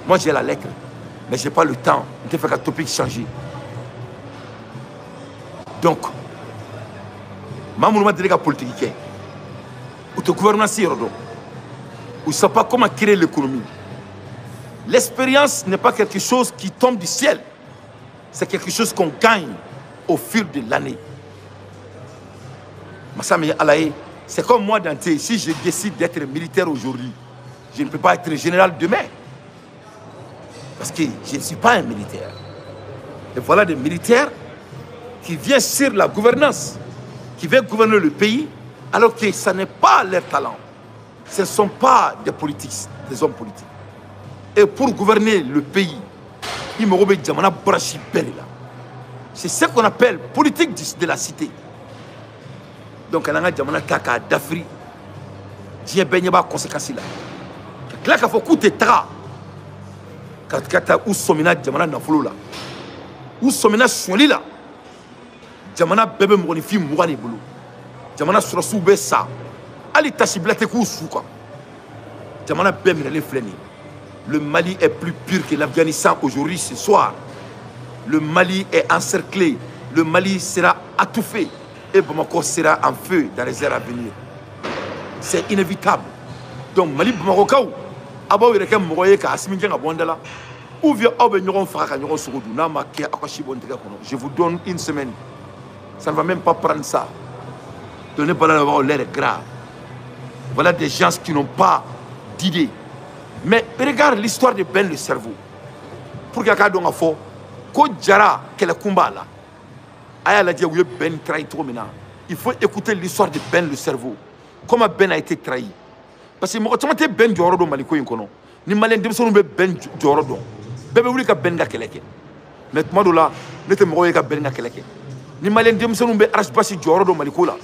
Moi j'ai la lettre, mais je n'ai pas le temps de faire un topic changer. Donc, je ne sais pas politique. Ou le gouvernement s'y ou ne sait pas comment créer l'économie. L'expérience n'est pas quelque chose qui tombe du ciel. C'est quelque chose qu'on gagne au fil de l'année. Massami Alaye, c'est comme moi Dante, si je décide d'être militaire aujourd'hui, je ne peux pas être général demain. Parce que je ne suis pas un militaire. Et voilà des militaires qui viennent sur la gouvernance, qui veulent gouverner le pays, alors que ce n'est pas leur talent. Ce ne sont pas des politiques, des hommes politiques. Et pour gouverner le pays, il me remet Djamana Brachi Belela. C'est ce qu'on appelle politique de la cité. Donc, on a Djamana Kaka d'Afri. Dieu ben yaba conséquences là. Là, il faut coûter tra. Quand ou somina Djamana Nafolo là. Ou somina Chouali là. Djamana bébé monifi mourani boulou. Djamana surasou be sa. Ali tachiblate kou souka. Djamana bébé les fleni. Le Mali est plus pur que l'Afghanistan aujourd'hui, ce soir. Le Mali est encerclé. Le Mali sera étouffé. Et Bamako sera en feu dans les heures à venir. C'est inévitable. Donc, Mali Bamako, ou bien je vous donne une semaine. Ça ne va même pas prendre ça. Donnez pas l'air grave. Voilà des gens qui n'ont pas d'idée. Mais regarde l'histoire de Ben le cerveau. Pour qu'il y ait un faux, quand Jara, quel est combat là, Ben trahi trop maintenant. Il faut écouter l'histoire de Ben le cerveau. Comment Ben a été trahi. Parce que moi, tu m'as dit Ben Jorodo Maliko Inkono. Ni Malien de son Ben Jorodo. Bébé voulait que Ben ga keleke. Mais tu m'as dit là, ne te m'envoie que Ben ga keleke. Ni Malien de son Archbasi Jorodo Maliko là.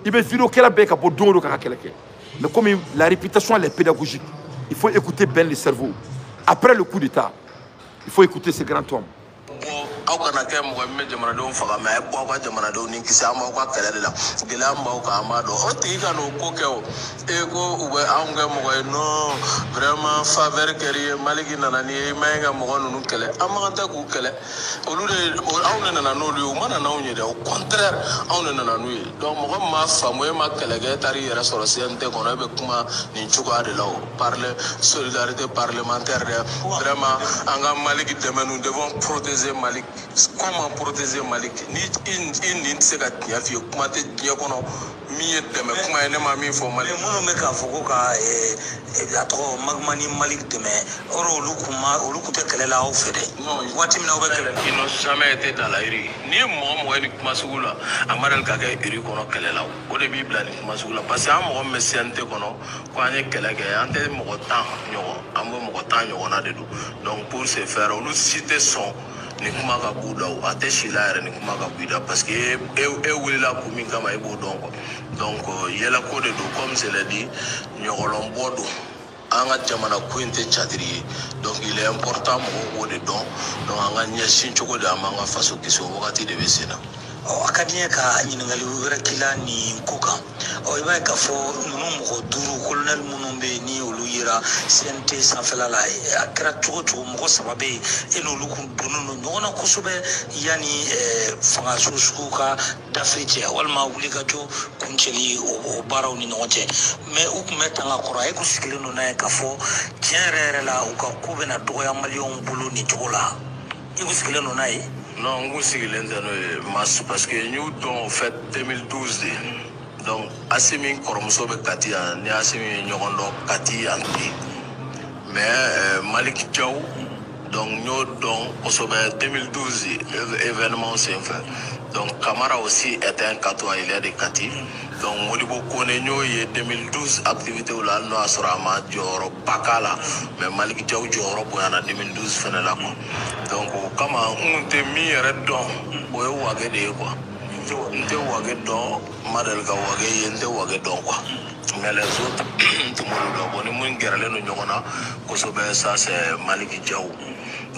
Il veut vidéo qu'elle a béka pour donner au keleke. Mais comme la réputation elle est pédagogique, il faut écouter Ben le cerveau. Après le coup d'état, il faut écouter ce grand homme. aw kana kɛ mɔgɔ min bɛ jamanadenw faga mɛ a bɔ aw ka jamanadenw ni kisi an b'aw ka kɛlɛ de la gɛlɛya min b'aw kan an b'a dɔn o tigi ka n'o ko kɛ o ko u bɛ anw kɛ mɔgɔ ye non vraiment faveur kɛr'i ye Maliki nana ni ye i man ɲi ka mɔgɔ ninnu kɛlɛ an man kan tɛ k'u kɛlɛ olu de anw de nana n'olu ye u ma na n'anw ye dɛ au contraire anw de nana n'u ye donc mɔgɔ min m'a faamu e ma kɛlɛ kɛ e taar'i yɛrɛ sɔrɔ CNT kɔnɔ e bɛ kuma nin cogoya de la o parler solidarité parlementaire dɛ vraiment an ka Maliki dɛmɛ nous devons protéger Maliki. Comment protéger Malik? Ni in se ka tiɲɛ f'i ye kuma tɛ diɲɛ kɔnɔ min ye dɛmɛ kuma ye ne ma min fɔ Malik. Minnu bɛ k'a fɔ ko ka a tɔgɔ Magma ni Malik dɛmɛ olu kun tɛ kɛlɛ la aw fɛ dɛ. Waati min na aw bɛ kɛlɛ la. Ils n'ont jamais été dans la rue. Ni ye mɔgɔ mɔgɔ ye nin kuma sugu la a ma deli ka kɛ rue kɔnɔ kɛlɛ la o de b'i bila nin kuma sugu la parce que an mɔgɔ min bɛ CNT kɔnɔ ko an ye kɛlɛ kɛ an tɛ mɔgɔ 10 ɲɔgɔn an bɛ mɔgɔ 10 ɲɔgɔnna de don donc pour ce faire olu si tɛ sɔn ni kuma ka b'u la a tɛ si la yɛrɛ ni kuma ka b'u la parce que e wulila kun min kama e b'o dɔn quoi donc yɛlɛko de don comme je l'ai dit ɲɔgɔlɔnbɔ don an ka jamana ko in tɛ cadiri ye donc il est important mɔgɔw k'o de dɔn donc an ka ɲɛsin cogo de an b'an ka faso kisi o wagati de bɛ sen na. A ka di n ye ka ɲininkali wɛrɛ k'i la nin ko kan i b'a ye k'a fɔ ninnu mɔgɔ 5 colonel minnu bɛ yen ni olu yera CNT sanfɛla la a kɛra cogo cogo mɔgɔ 3 bɛ yen e n'olu kun donnen don ɲɔgɔn na kosɛbɛ yanni fangaso sugu ka dafe cɛ walima wulikajɔ kuncɛli o baaraw ni ɲɔgɔn cɛ mais u tun bɛ tanga kɔrɔ e kun sigilen don n'a ye k'a fɔ tiɲɛ yɛrɛ la u ka ko bɛna dɔgɔya maliyɛnw bolo nin cogo la i kun sigilen don n'a ye. Non, n kun sigilen tɛ n'o ye mas parce que n y'u dɔn au fait 2012 de donc Asimi kɔrɔmuso bɛ Kati yan ni Asimi ye ɲɔgɔn dɔn Kati yan bi mais Malik Diaw donc n y'o dɔn kosɛbɛ 2012 événement senfɛ donc Kamara aussi était un Katois il est de Kati donc Modibo Kone n y'o ye 2012 activité la hali n'o y'a sɔrɔ a ma jɔyɔrɔba k'a la mais Malik Diaw jɔyɔrɔ bonyana 2012 fɛnɛ la quoi donc o kama n kun tɛ min yɛrɛ dɔn o ye Wage de ye quoi n tɛ Wage dɔn n ma deli ka Wage ye n tɛ Wage dɔn quoi mais les autres n tun b'olu dɔn bon ni mun gɛrɛlen don ɲɔgɔn na kosɛbɛ ça c'est Malik Diaw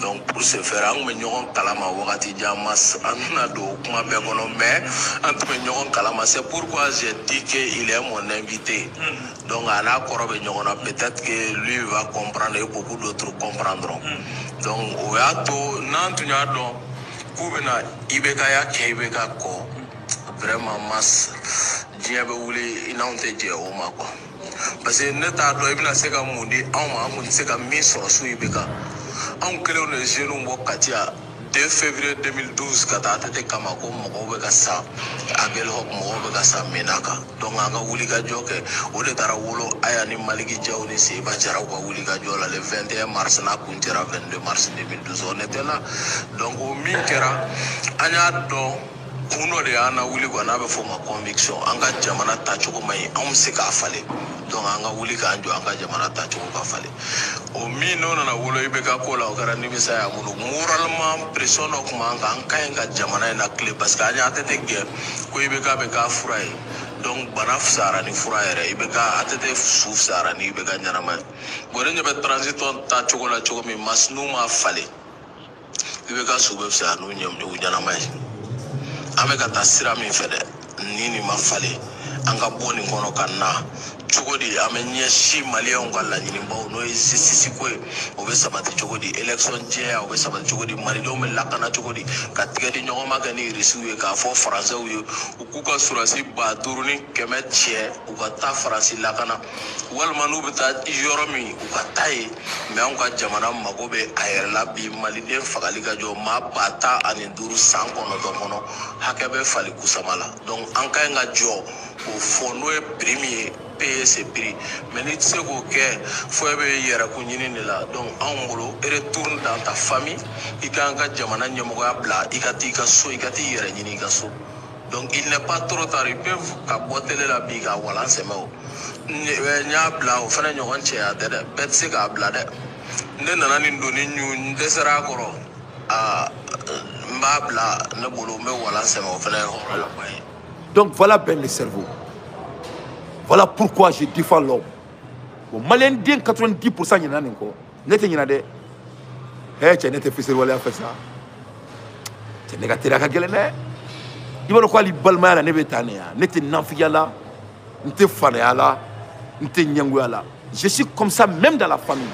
donc pour ce faire an kun bɛ ɲɔgɔn kalama wagati jan an tɛna don kuma bɛɛ kɔnɔ mais an tun bɛ ɲɔgɔn kalama c'est pourquoi j'ai dit que il est mon invité donc a n'a kɔrɔ bɛ ɲɔgɔn na peut-être que lui va comprendre et beaucoup d'autres comprendront donc o y'a to n'an tun y'a dɔn k'u bɛna IBK ya kɛ IBK kɔ vraiment mas diɲɛ bɛ wuli i n'anw tɛ jɛ o ma quoi parce que ne t'a dɔn i bɛna se ka mun di anw ma an kun tɛ se ka min sɔrɔ su IBK anw kɛlen don jeunes bɔ Kati yan 2 février 2012 ka taa ATT kama ko mɔgɔw bɛ ka sa Aguelhok mɔgɔw bɛ ka sa Mena kan donc an ka wulikajɔ kɛ o de taara wolo Aya ni Maliki Diaw ni Seba Jaraw ka wulikajɔ la le 21 mars n'a kuncɛra 22 mars 2012 on était là donc o min kɛra an y'a dɔn kun dɔ de y'an na wuli quoi n'a bɛ fɔ o ma conviction an ka jamana tacogo man ɲi anw bɛ se k'a falen donc an ka wuli k'an jɔ an ka jamana tacogo ka falen o min n'o nana wolo IBK ko la o kɛra nimisa y'a bolo moralement pression dɔ tun b'an kan an ka ɲi ka jamana in lakile parce que an y'a tɛ gɛn ko IBK bɛ k'a fura ye donc bana fisayara ni fura yɛrɛ IBK ATT su fisayara ni IBK ɲɛnama ye bon ne ɲɛ bɛ transition tacogo la cogo min mas n'u ma falen IBK su bɛ fisaya n'u ɲɛnama ye an bɛ ka taa sira min fɛ dɛ ni nin ma falen an ka bɔ nin kɔnɔ ka na cogo di an bɛ ɲɛsin maliyɛnw ka laɲinibaw n'o ye justice ko ye o bɛ sabati cogo di élection jɛya o bɛ sabati cogo di malidenw bɛ lakana cogo di ka tigɛ di ɲɔgɔn ma kɛ ni irisiw ye k'a fɔ faransɛw ye u k'u ka surasi 500 ni 100 cɛ u ka taa faransi lakana walima n'u bɛ taa yɔrɔ min u ka taa ye mɛ anw ka jamana mago bɛ a yɛrɛ la bi maliden fagali ka jɔ maa 15,000 san 9 kɔnɔ hakɛ bɛ fali kusama la donc an ka ɲi ka jɔ o fɔ n'o ye prix min ye payer ce prix mais n'i tɛ se k'o kɛ fo e bɛ yɛrɛkun ɲini de la donc anw bolo retourne dans ta famille i kan ka jamana ɲɛmɔgɔya bila i ka t'i ka so i ka t'i yɛrɛ ɲini i ka so donc il n'est pas trop tard ils peuvent ka bɔ télé la bi ka walan sɛmɛ o n y'a bila o fana ɲɔgɔn cɛya tɛ dɛ bɛɛ tɛ se k'a bila dɛ ne nana nin doni ɲu n dɛsɛra a kɔrɔ n b'a bila ne bolo n bɛ walan sɛmɛ o fana ye hɔrɔnlama ye. Donc voilà ben le cerveau. Voilà pourquoi je défends l'homme. Bon, Malien 90% y en a encore. N'était y en a des. Eh, tu n'étais fait à faire ça. Tu n'es pas tiré à la gueule. Il va quoi les balma la nebetania. N'était n'enfia là. N'était fané à là. N'était nyangouya là. Je suis comme ça même dans la famille.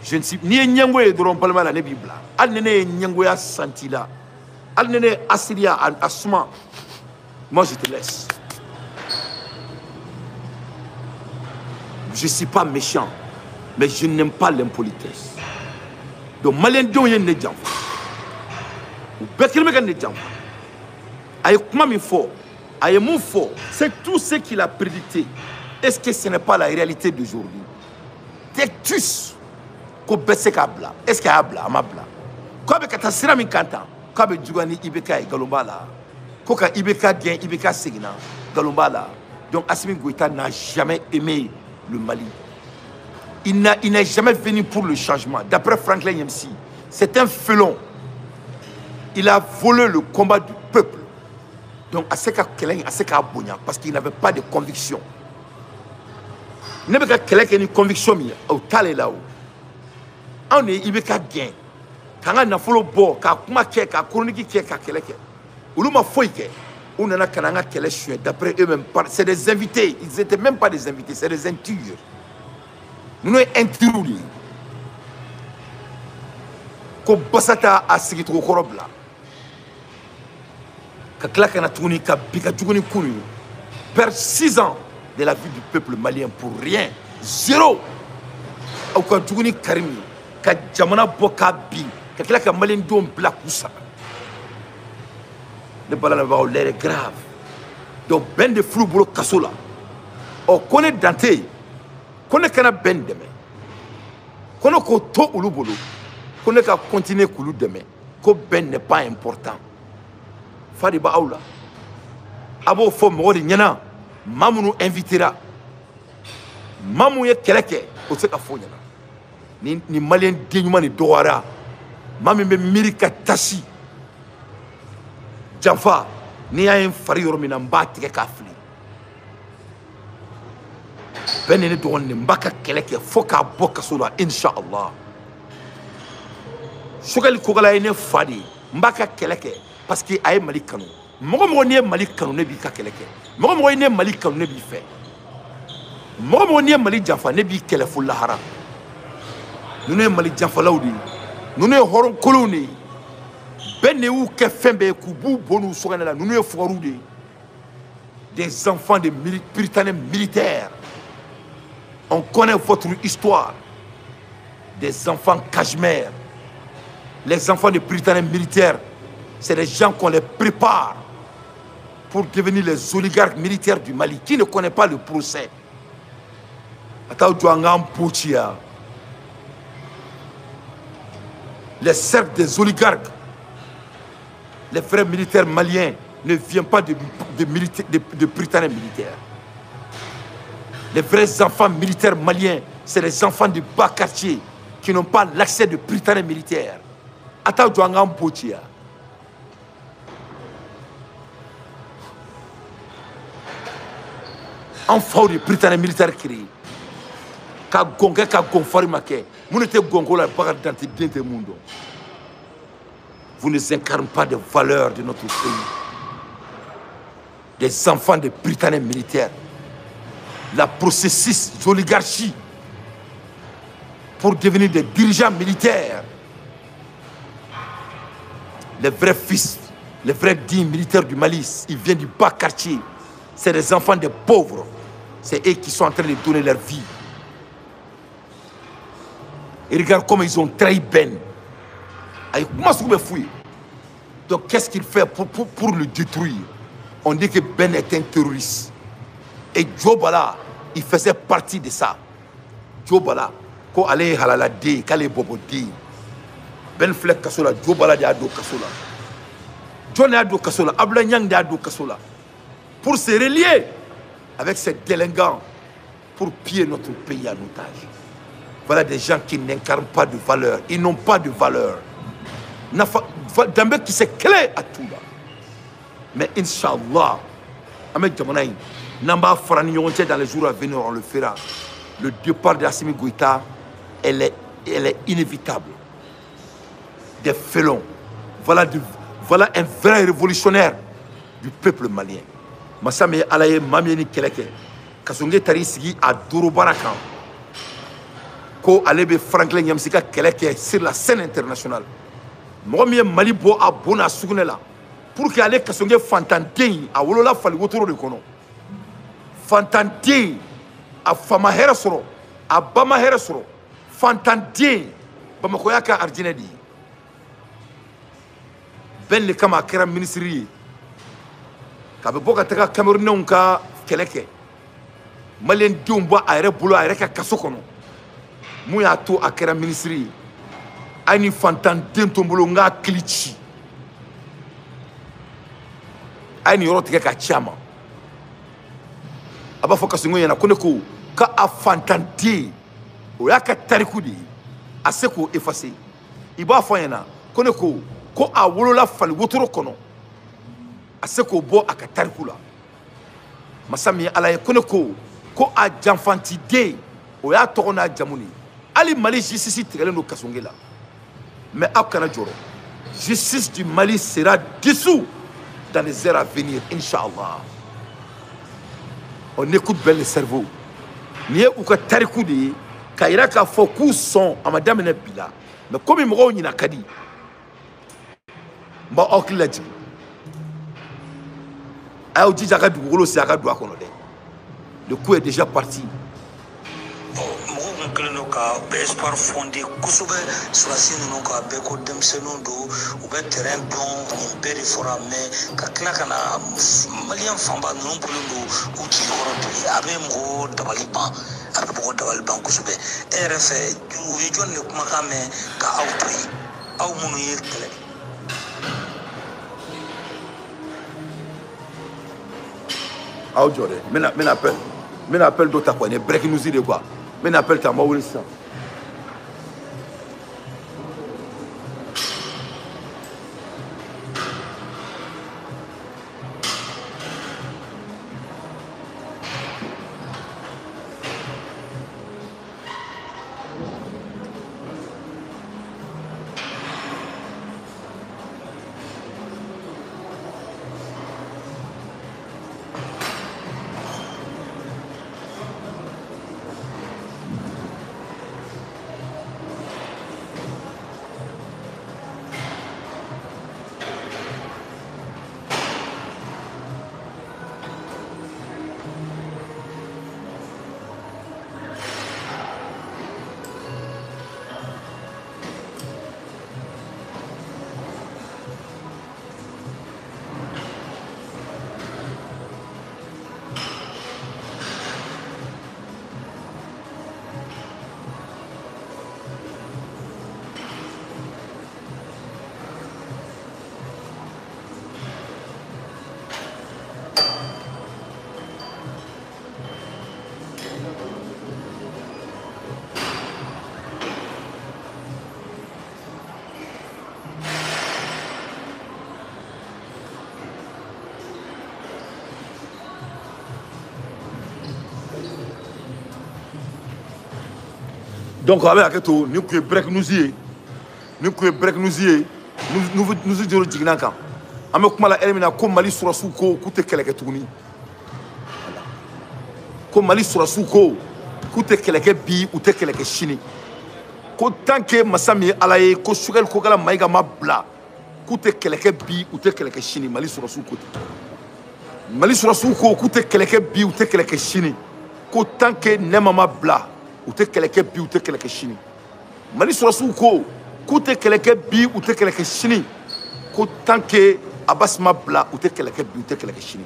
Je ne suis ni nyangouya de balma la nebibla. Al nene nyangouya senti là. Al nene asiria asuma. Moi, je te laisse. Je ne suis pas méchant, mais je n'aime pas l'impolitesse. Donc, Malien Dion est né d'enfant. Ou Bekele est né d'enfant. Aïe, comment il faut? Aïe, mon fort. C'est tout ce qu'il a prédicté. Est-ce que ce n'est pas la réalité d'aujourd'hui? Tectus. Ko bese kabla. Est-ce qu'il y a bla? Amabla. Quand il y a sira mi kanta. Quand il y a Ibeka et Galombala. Koka Ibeka Dien, Ibeka Segna, Galombala. Donc Assimi Goïta n'a jamais aimé le Mali. Il n'est jamais venu pour le changement. D'après Franklin Yemsi, c'est un félon. Il a volé le combat du peuple. Donc Aseka Kelen, Aseka Abonia, parce qu'il n'avait pas de conviction. Il n'avait pas de conviction, mais au Talé là-haut. On est Ibeka Dien. Quand on a follow bo, quand on a chronique qui est Keleke. Oulouma Foyke, on a kananga kele chouette. D'après eux-mêmes, c'est des invités. Ils n'étaient même pas des invités, c'est des intures. Nous sommes intrus. Ko basata a sigitro korobla. Ka klakana tuni ka bika tuni kunu. Perd 6 ans de la vie du peuple malien pour rien. 0. Au ka tuni karimi. Ka jamana boka bi. Ka klaka malien dom black ousa. Le balabao l'air est grave. Donc, ben de flou boulot kassola. On connaît Dante. Connaît kana ben demain. Connaît ko to ulu boulot. Connaît qu'à continuer koulou demain. Ko ben n'est pas important. Fadi ba aula. Abo fo mori nyana. Mamu nous invitera. Mamu ye keleke. O se ka fo nyana. Ni malien dignement ni doara. Mami me mirika tashi. Janfa, ni a un fari yoromina mbati ke kafli. Benene do ne mbaka keleke foka boka sola inshallah. Sogali kogala ene fadi mbaka keleke parce que ay malikano. Mogo ne malikano ne bi ka keleke. Mogo ne malikano ne bi fe. Mogo ne malik janfa ne bi kelefu lahara. Nous ne malik janfa laudi. Nous ne horon koloni. Des enfants de puritains militaires. On connaît votre histoire. Des enfants cachemires. Les enfants de puritains militaires, c'est des gens qu'on les prépare pour devenir les oligarques militaires du Mali. Qui ne connaît pas le procès? Les cercles des oligarques. Les frères militaires maliens ne viennent pas de puritains militaires. Les vrais enfants militaires maliens, c'est les enfants de bas quartier qui n'ont pas l'accès de puritains militaires. Attends, tu as un potier. Enfants de puritains militaires créés. Ka gonga ka gonfari make. Vous n'êtes gongola pas dans tes monde. Vous ne incarnez pas des valeurs de notre pays. des enfants des Britanniques militaires. La processus d'oligarchie pour devenir des dirigeants militaires. Les vrais fils, les vrais dignes militaires du Mali, ils viennent du bas quartier. C'est des enfants des pauvres. C'est eux qui sont en train de donner leur vie. Et regarde comment ils ont trahi Ben. Donc qu'est-ce qu'il fait pour le détruire? On dit que Ben est un terroriste. Et Djobala, il faisait partie de ça. Djobala, quand allait halala de, quand allait bobo de. Ben Flek Kasola, Djobala de Ado Kasola. John Ado Kasola, Abla Nyang de Ado Kasola. Pour se relier avec ces délinquants, pour piller notre pays en otage. Voilà des gens qui n'incarnent pas de valeur. Ils n'ont pas de valeur. Dambé qui s'est clé à tout là. Mais Inch'Allah, Ahmed Djamanaï, Namba Farani Yonche dans les jours à venir, on le fera. Le départ d'Assimi Goïta, elle est inévitable. Des félons. Voilà un vrai révolutionnaire du peuple malien. Massame Alaye Mamieni Keleke, Kasonge Tarisigi à Dorobarakan. Ko Alebe Franklin Yamsika Keleke sur la scène internationale. Moi, Mali bo a bona sougnela. Pour que ale Kasonge Fantantin a wolola fali wotoro de kono. Fantantin a fama herasoro, a bama herasoro. Fantantin bamakoyaka arjinedi. Ben le kama kera ministry. Kabe boka taka Cameroun ka keleke. Malien diomba a yɛrɛ bolo a yɛrɛ ka kaso kɔnɔ. Mun y'a to a kɛra ministre ye. A ni fantan den to n bolo n k'a kili ci. A ye nin yɔrɔ tigɛ ka ci a ma. A b'a fɔ Kasongo ɲɛna ko ne ko k'a fantan den o y'a ka tariku de ye. A se k'o effacer. I b'a fɔ ɲɛna ko ne ko a wolola fali wotoro kɔnɔ. A se k'o bɔ a ka tariku la. Masa min ye Ala ye ko ne ko a janfanti den o y'a tɔgɔ n'a jamu ye. Ali Mali justice tigɛlen don Kasongo la. Mais aw kana jɔrɔ. Justice du Mali sera dissous dans les heures à venir, Inch'Allah. On écoute bien le cerveau. Ni ye u ka tariku de ye k'a yira k'a fɔ k'u sɔn a ma daminɛ bi la. Mais komi mɔgɔw ɲina ka di. N b'aw hakili lajigin. A y'aw jija a ka dugukolo se a ka don a kɔnɔ dɛ. Le coup est déjà parti. Mɔgɔw kun kɛlen don ka bɛɛ espoir fondé kosɛbɛ sɔrɔsi ninnu ka bɛɛ ko denmisɛnninw don u bɛ terrain dɔn nin bɛɛ de fɔra mais ka tila ka na maliyɛn fanba ninnu bolo don u jigiyɔrɔ de ye a bɛ mɔgɔw dabali ban a bɛ mɔgɔw dabali ban kosɛbɛ e yɛrɛ fɛ u ye jɔn de kumakan mɛn ka aw to yen aw minnu ye kɛlɛ. Aw jɔ dɛ n bɛna appel dɔ ta quoi ni breaking news de quoi n bɛna appel ta n b'aw wele sisan. Donc avec la question, nous que break nous y est, nous que break nous y est, nous jignan kan. ame kuma la elimina ko Mali surasu ko kute keleke tuguni ko Mali surasu ko kute keleke bi ute keleke shini ko tanke masami alaye ko sugal ko gala maiga mabla kute keleke bi ute keleke shini Mali surasu ko Mali surasu ko kute keleke bi ute keleke shini ko tanke nema mabla ute keleke bi ute keleke shini Mali surasu ko kute keleke bi ute keleke shini ko tanke Abbas mabla ute keleke bi ute keleke shini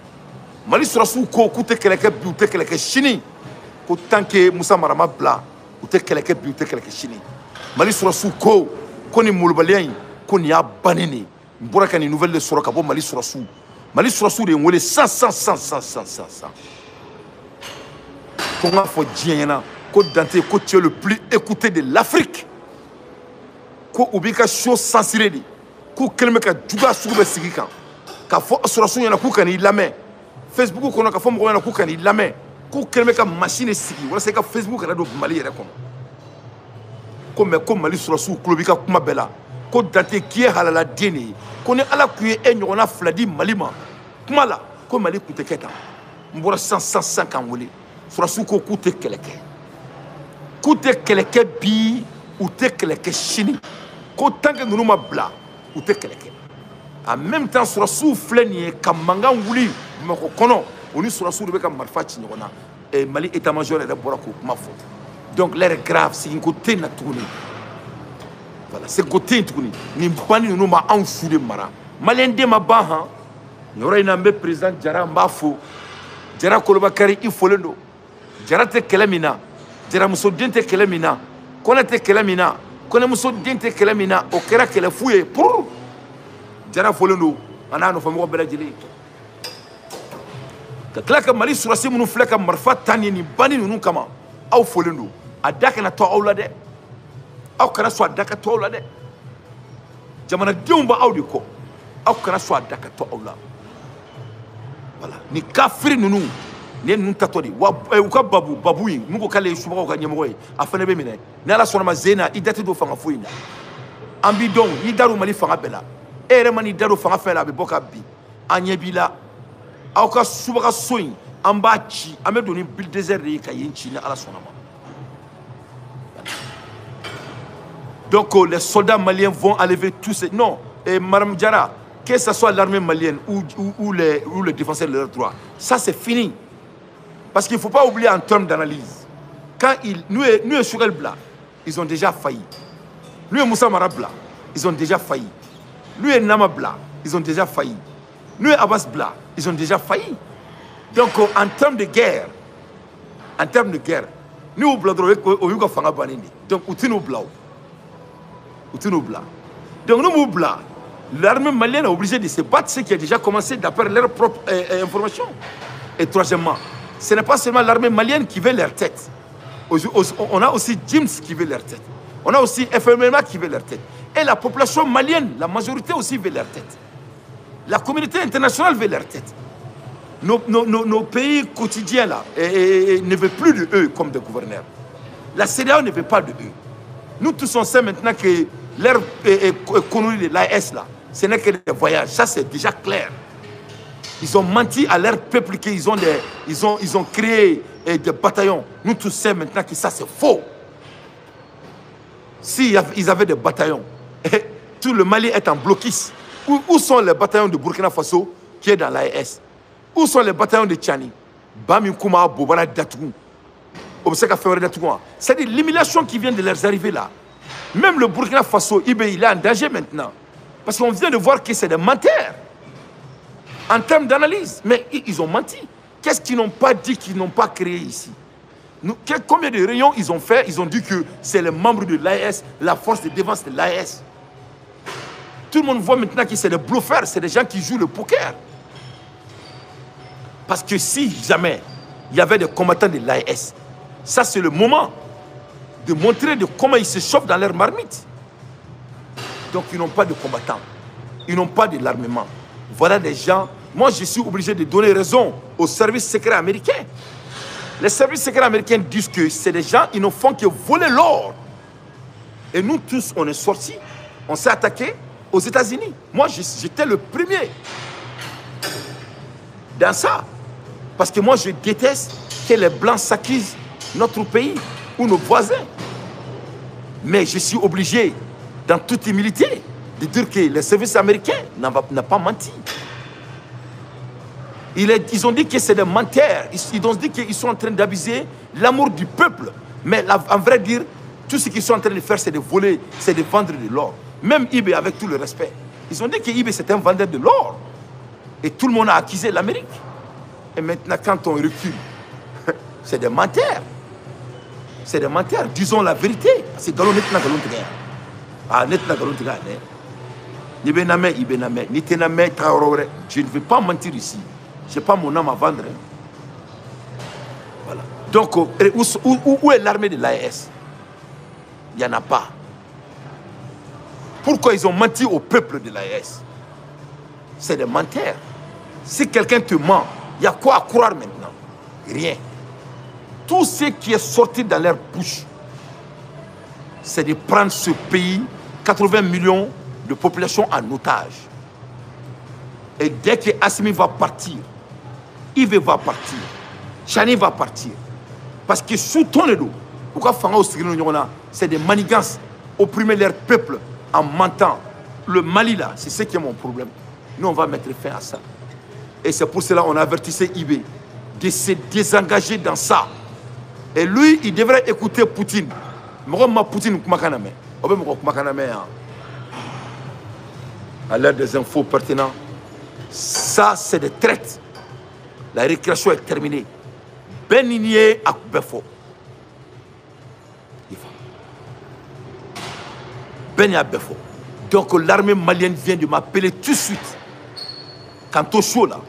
Mali surasu ko kute keleke bi ute keleke shini ko tanke Musa Marama bla ute keleke bi ute keleke shini Mali surasu ko ni mulbalien ko ni abanini mbora ka ni nouvelle de soroka bo Mali surasu de ngole 100 ko nga fo diena ko Dante ko tu es le plus écouté de l'Afrique ko ubika show censuré di ko kelme ka juga sugu sigi kan ka fo surasu yana ku kan ilame Facebook ko na ka fo mo yana ku kan ilame ko kelme ka machine sigi wala se ka Facebook na do Mali yere kono ko Mali surasu klobika kuma bela ko Dante qui est halala deni ko ni ala ku e nyona fladi Mali ma kuma la ko Mali ku te keta mbora 150 wole surasu ko ku te keleke bi ou te keleke shini ko tanke ngunu ma bla ou te keleke en même temps surasu fleni kamanga wuli mako kono oni surasu de be ka marfa ci nyona et Mali état major de bora ko kuma fo donc l'air est grave c'est une côté na tourner voilà c'est côté tourner ni bani nous ma en fou de mara malien de ma ba ha yoro ina mbe président Jara mbafo Jara Kolobakari ifolendo Jara te kelemina Jara muso dente kelemina kona te kelemina kona muso dente kelemina o kera kele fuye pour Jara folendo ana no famo bela jeli ka klaka Mali surasi munu fleka marfa tani ni bani nunu kama aw folendo adaka na to awla de aw kana so adaka to awla de jamana diumba awdi ko aw kana so adaka to awla voilà ni kafiri nunu ne nunu tatodi wa u ka babu yi mugo kale suba ko nyemo yi afane be mine ni ala sona ma zena idati do fanga foyina ambi don ni daru Mali fanga bela ere mani daru fanga fela be boka bi anyebila aw ka suba ka soyin amba chi amedo ni bil désert yi ka yinchi ni ala sona ma. Donc les soldats maliens vont enlever tous ces... Non, et Madame Diarra, que ce soit l'armée malienne ou les défenseurs de leurs droits, ça c'est fini. Parce qu'il ne faut pas oublier en termes d'analyse. Quand nous et Chourel Bla, ils ont déjà failli. Nous et Moussa Mara Bla, ils ont déjà failli. Nous et Nama Bla, ils ont déjà failli. Nous et Abbas Bla, ils ont déjà failli. Donc en termes de guerre, nous Bla, donc Outino Bla. Donc nous Bla, l'armée malienne est obligée de se battre, ce qui a déjà commencé d'après leur propre information. Et troisièmement, ce n'est pas seulement l'armée malienne qui veut leur tête. On a aussi James qui veut leur tête. On a aussi FMMA qui veut leur tête. Et la population malienne, la majorité aussi veut leur tête. La communauté internationale veut leur tête. Nos pays quotidiens là ne veulent plus de eux comme des gouverneurs. La CEDEAO ne veut pas de eux. Nous tous on sait maintenant que leur économie de l'AS là, ce n'est que des voyages. Ça c'est déjà clair. Ils ont menti à leur peuple qu'ils ont créé des bataillons. Nous tous savons maintenant que ça c'est faux. Si ils avaient des bataillons, tout le Mali est en blocus. Où sont les bataillons de Burkina Faso qui est dans l'AS? Où sont les bataillons de Tchani? Bami Kouma, Bobara Datougou. C'est-à-dire l'humiliation qui vient de leur arriver là. Même le Burkina Faso, il est en danger maintenant. Parce qu'on vient de voir que c'est des menteurs. En termes d'analyse. Mais ils ont menti. Qu'est-ce qu'ils n'ont pas dit, qu'ils n'ont pas créé ici? Combien de réunions ils ont fait? Ils ont dit que c'est les membres de l'AS, la force de défense de l'AS. Tout le monde voit maintenant que c'est des bluffeurs, c'est des gens qui jouent le poker. Parce que si jamais il y avait des combattants de l'AS, ça c'est le moment de montrer comment ils se chauffent dans leur marmite. Donc ils n'ont pas de combattants, ils n'ont pas de l'armement. Voilà des gens, moi je suis obligé de donner raison aux services secrets américains. Les services secrets américains disent que c'est des gens, ils ne font que voler l'or. Et nous tous, on est sortis, on s'est attaqué, aux États-Unis. Moi, j'étais le premier dans ça. Parce que moi, je déteste que les Blancs s'accusent notre pays ou nos voisins. Mais je suis obligé, dans toute humilité, de dire que les services américains n'ont pas menti. Ils ont dit que c'est des menteurs. Ils ont dit qu'ils sont en train d'abuser l'amour du peuple. Mais en vrai dire, tout ce qu'ils sont en train de faire, c'est de voler, c'est de vendre de l'or. Même eBay, avec tout le respect. Ils ont dit que eBay, c'est un vendeur de l'or. Et tout le monde a accusé l'Amérique. Et maintenant, quand on recule, c'est des menteurs. C'est des menteurs. Disons la vérité. C'est galon net na galon tiga. Ah, net na galon tiga. Ni bename, ibename, ni tename, traorore. Je ne vais pas mentir ici. Je n'ai pas mon âme à vendre. Voilà. Donc, où est l'armée de l'AES? Il n'y en a pas. Pourquoi ils ont menti au peuple de l'AES? C'est des menteurs. Si quelqu'un te ment, il y a quoi à croire maintenant? Rien. Tout ce qui est sorti dans leur bouche, c'est de prendre ce pays, 80 millions de population en otage. Et dès que Assimi va partir, Yves va partir, Chani va partir. Parce que sous ton dos, c'est des manigances, opprimer leur peuple en mentant. Le Mali là, c'est ce qui est mon problème. Nous, on va mettre fin à ça. Et c'est pour cela qu'on a avertissé Yves de se désengager dans ça. Et lui, il devrait écouter Poutine. À l'heure des infos pertinentes, ça, c'est des traites. La récréation est terminée. Benigné à Befo. Ben à Befo. Donc l'armée malienne vient de m'appeler tout de suite. Quant au chaud là,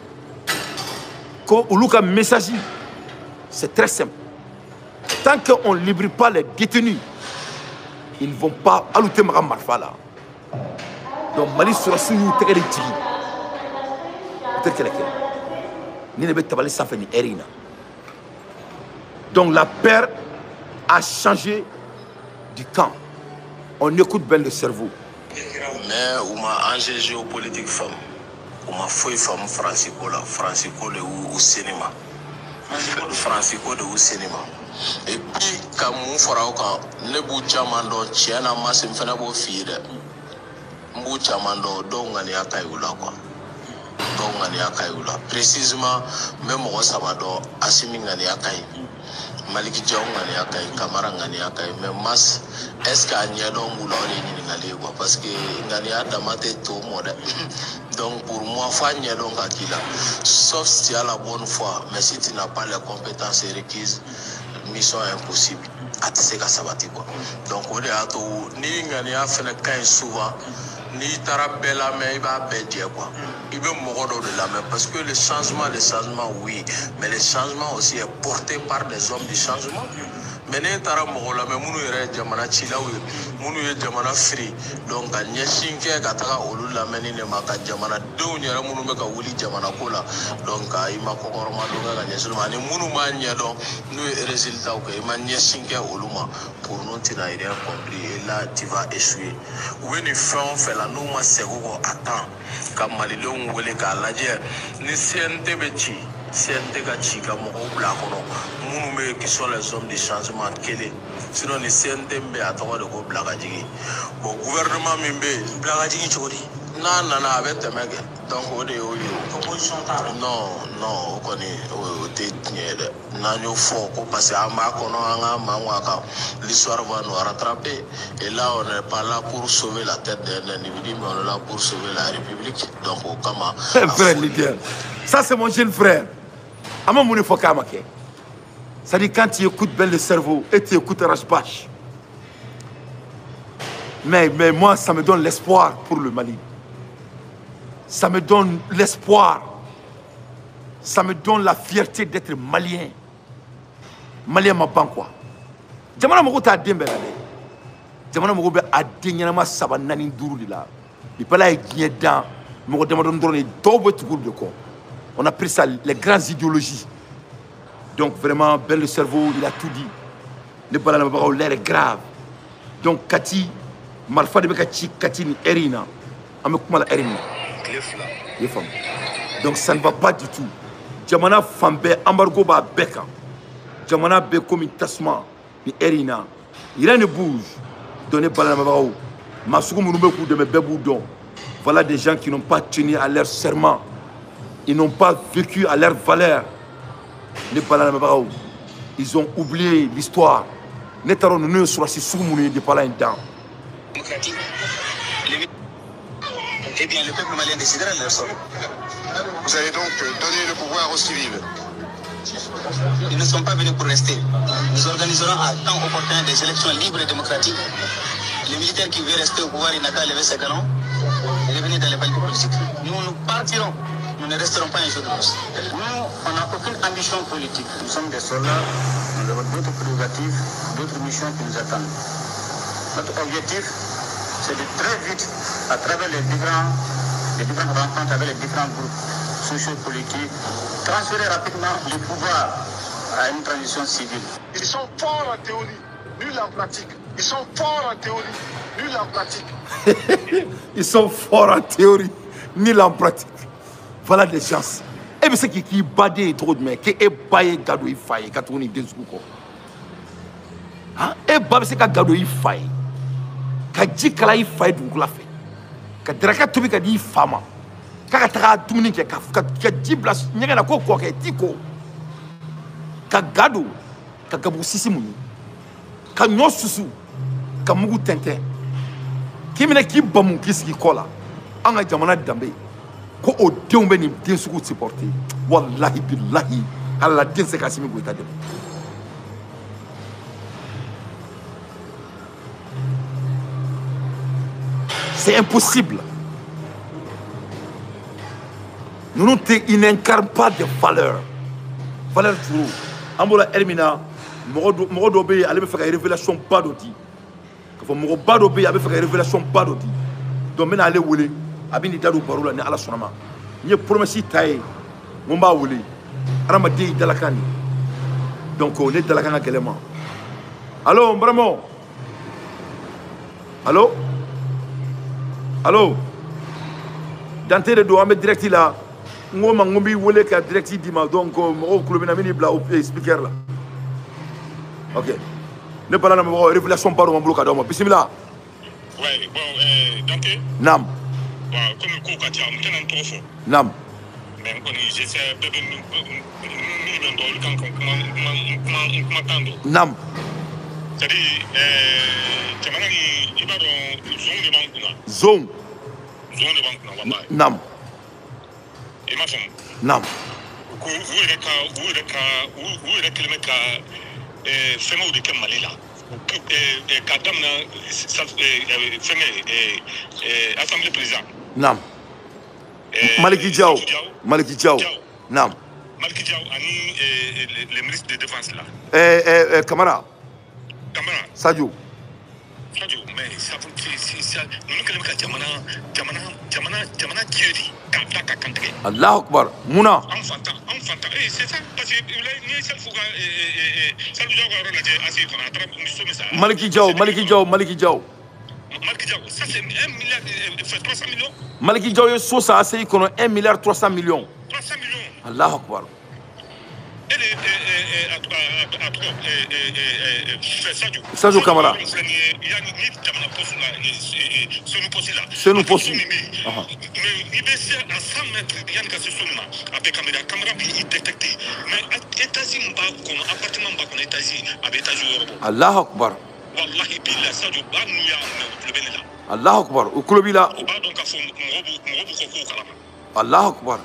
quand on look à messager, c'est très simple. Tant qu'on ne libère pas les détenus, ils ne vont pas ajouter ma marfa là. Donc Mali sera sous nous terre de Tigi. Peut-être qu'elle est là. Ni ne peut pas ça faire ni Erina. Donc la paix a changé du camp. On écoute bien le cerveau. Mais on m'a enjeu géopolitique femme. On m'a fait femme Francisco là, Francisco de au cinéma. Francisco de au cinéma. Et puis quand on fera au camp, ne bouge jamais dans Tiana masse me fait na beau fille. Bouge jamais dans donc on est à Kayoula quoi. Donc on est à Kayoula. Précisément même au Sabado, Assimi on est à Kayoula. Maliki Diaw ngani akai Kamara ngani akai mais mas est-ce que anya donc ou là ni ngali quoi parce que ngani adamate to mode donc pour moi fanya donc akila sauf si tu as la bonne foi mais si tu n'as pas les compétences requises mission impossible atiseka sabati quoi donc on est à tout ni ngani a fait le souvent ni tarabella mais il va bédier quoi il veut mourir de la main parce que le changement oui mais le changement aussi est porté par des hommes du changement mais ne tara mourir la mais munu yere jamana chilawi munu yere jamana free donc a nyeshinke kataka olu la meni ne maka jamana do nyere munu meka wuli jamana kola donc a ima kokoroma do ga nyesulma ni munu ma nyedo no résultat ko ima nyeshinke oluma pour nous tina rien compris et là tu vas échouer when you fait la no ma sego attend comme malilon wele ka laje ni CNT beti CNT ka chika mo bla kono munu me qui sont les hommes du changement kele sinon ni CNT mbe atwa de ko bla ka jigi bon gouvernement mbe bla ka jigi chori na avec temege donc o de o yo opposition ta non ko ni o te tiede na nyo fo ko parce que ama kono anga mangwa l'histoire va nous rattraper et là on n'est pas là pour sauver la tête d'un individu mais on est là pour sauver la République donc au kama frère leader ça c'est mon jeune frère ama mouni fo kama ke ça dit quand tu écoutes bien le cerveau et tu écoutes Rajbash mais moi ça me donne l'espoir pour le Mali. Ça me donne l'espoir. Ça me donne la fierté d'être malien. Malien ma ban quoi. Jamana moko ta dembe la. Jamana moko be adenya ma sabanani duru la. Il peut là gagner dans moko demandon drone dobo tout de quoi. On a pris ça les grandes idéologies. Donc vraiment ben le cerveau il a tout dit. Le balana ba l'air est grave. Donc Kati Malfa de Kati ni Erina. Donc ça ne va pas du tout. Jamana Fambe, embargo ba beka. Jamana be comme tasma, ni erina. Il ne bouge. Donnez pas la main. Masuku Mouroubekou de mes bébou. Voilà des gens qui n'ont pas tenu à leur serment. Ils n'ont pas vécu à leur valeur. Ils ont oublié l'histoire. Eh bien, le peuple malien décidera de leur sort. Vous allez donc donner le pouvoir aux civils. Ils ne sont pas venus pour rester. Nous organiserons à temps opportun des élections libres et démocratiques. Les militaires qui veulent rester au pouvoir, ils n'ont qu'à lever ses galons et revenir dans les partis politiques. Nous partirons. Nous ne resterons pas un jour de plus. Nous, on n'a aucune ambition politique. Nous sommes des soldats. Nous avons d'autres prérogatives, d'autres missions qui nous attendent. Notre objectif, c'est de très vite, à travers les différentes rencontres avec les différents groupes sociopolitiques, transférer rapidement le pouvoir à une transition civile. Ils sont forts en théorie, nuls en pratique. Ils sont forts en théorie, nuls en pratique. Ils sont forts en théorie, nuls en pratique. Voilà des chances. Et bien c'est qui badé trop de mecs, qui est baillé gado il faille, quand on est des coups. Hein? Et bah c'est qu'à gado il faille. Quand dit qu'à il faille donc la fait. Quand draka tout bien dit femme. Quand t'as tout le monde qui a dit blas, n'y a quoi quoi qui est tico. Quand gado, quand gabou sisi mouni, quand nous susu, quand mugu tintin. Qui me qui bamou qui se colla. En a jamana dambe. Ko o denw bɛ nin den sugu supporter wallahi billahi ala den se ka simi goita de c'est impossible. Nous n'incarnons pas de valeurs toujours ambola Elmina mogo be ale be faire révélation pas d'odi ko mogo ba do be ale be faire révélation pas d'odi donc mena ale wele abini dadu barula ni ala sonama ni promesse taye mon ba wuli aramadi dalakani donc on est dalakana kelema allô bramo allô danté de do am direct là ngoma ngombi wole ka direct dima donc mo club na mini bla speaker là OK ne pas na mo révélation paro mo bloka do mo bismillah ouais bon danté nam comme ko ka tiam kenan to fo nam mais on j'essaie de nous dans le camp comment tando nam c'est-à-dire jamana ni ibaro zone de bankuna zone de bankuna wallahi nam et ma femme nam ko vous le kelme ka femo de kemalila kadamna assemblée président nam Maliki Diaw nam Maliki Diaw ani le ministre de défense là Camara Sadio mais ça nous kelme ka jamana kiedi ka kantre Allahu Akbar muna enfanta c'est ça parce que ni celle fouga ça nous joue rôle là assez qu'on attrape nous sommes ça Maliki Diaw ça c'est 1 milliard 300 millions Maliki Diaw so ça assez qu'on 1 milliard 300 millions Allahu Akbar Sadio Camara c'est nous possible il baisse à 100 mètres il y a une casse sur nous avec caméra il détecté mais États-Unis pas comme appartement pas comme États-Unis avec États-Unis Allahu Akbar wallahi billah Sadio ba nous ya le benela Allahu Akbar o kulobi la ba donc a fo mo ko kalama Allahu Akbar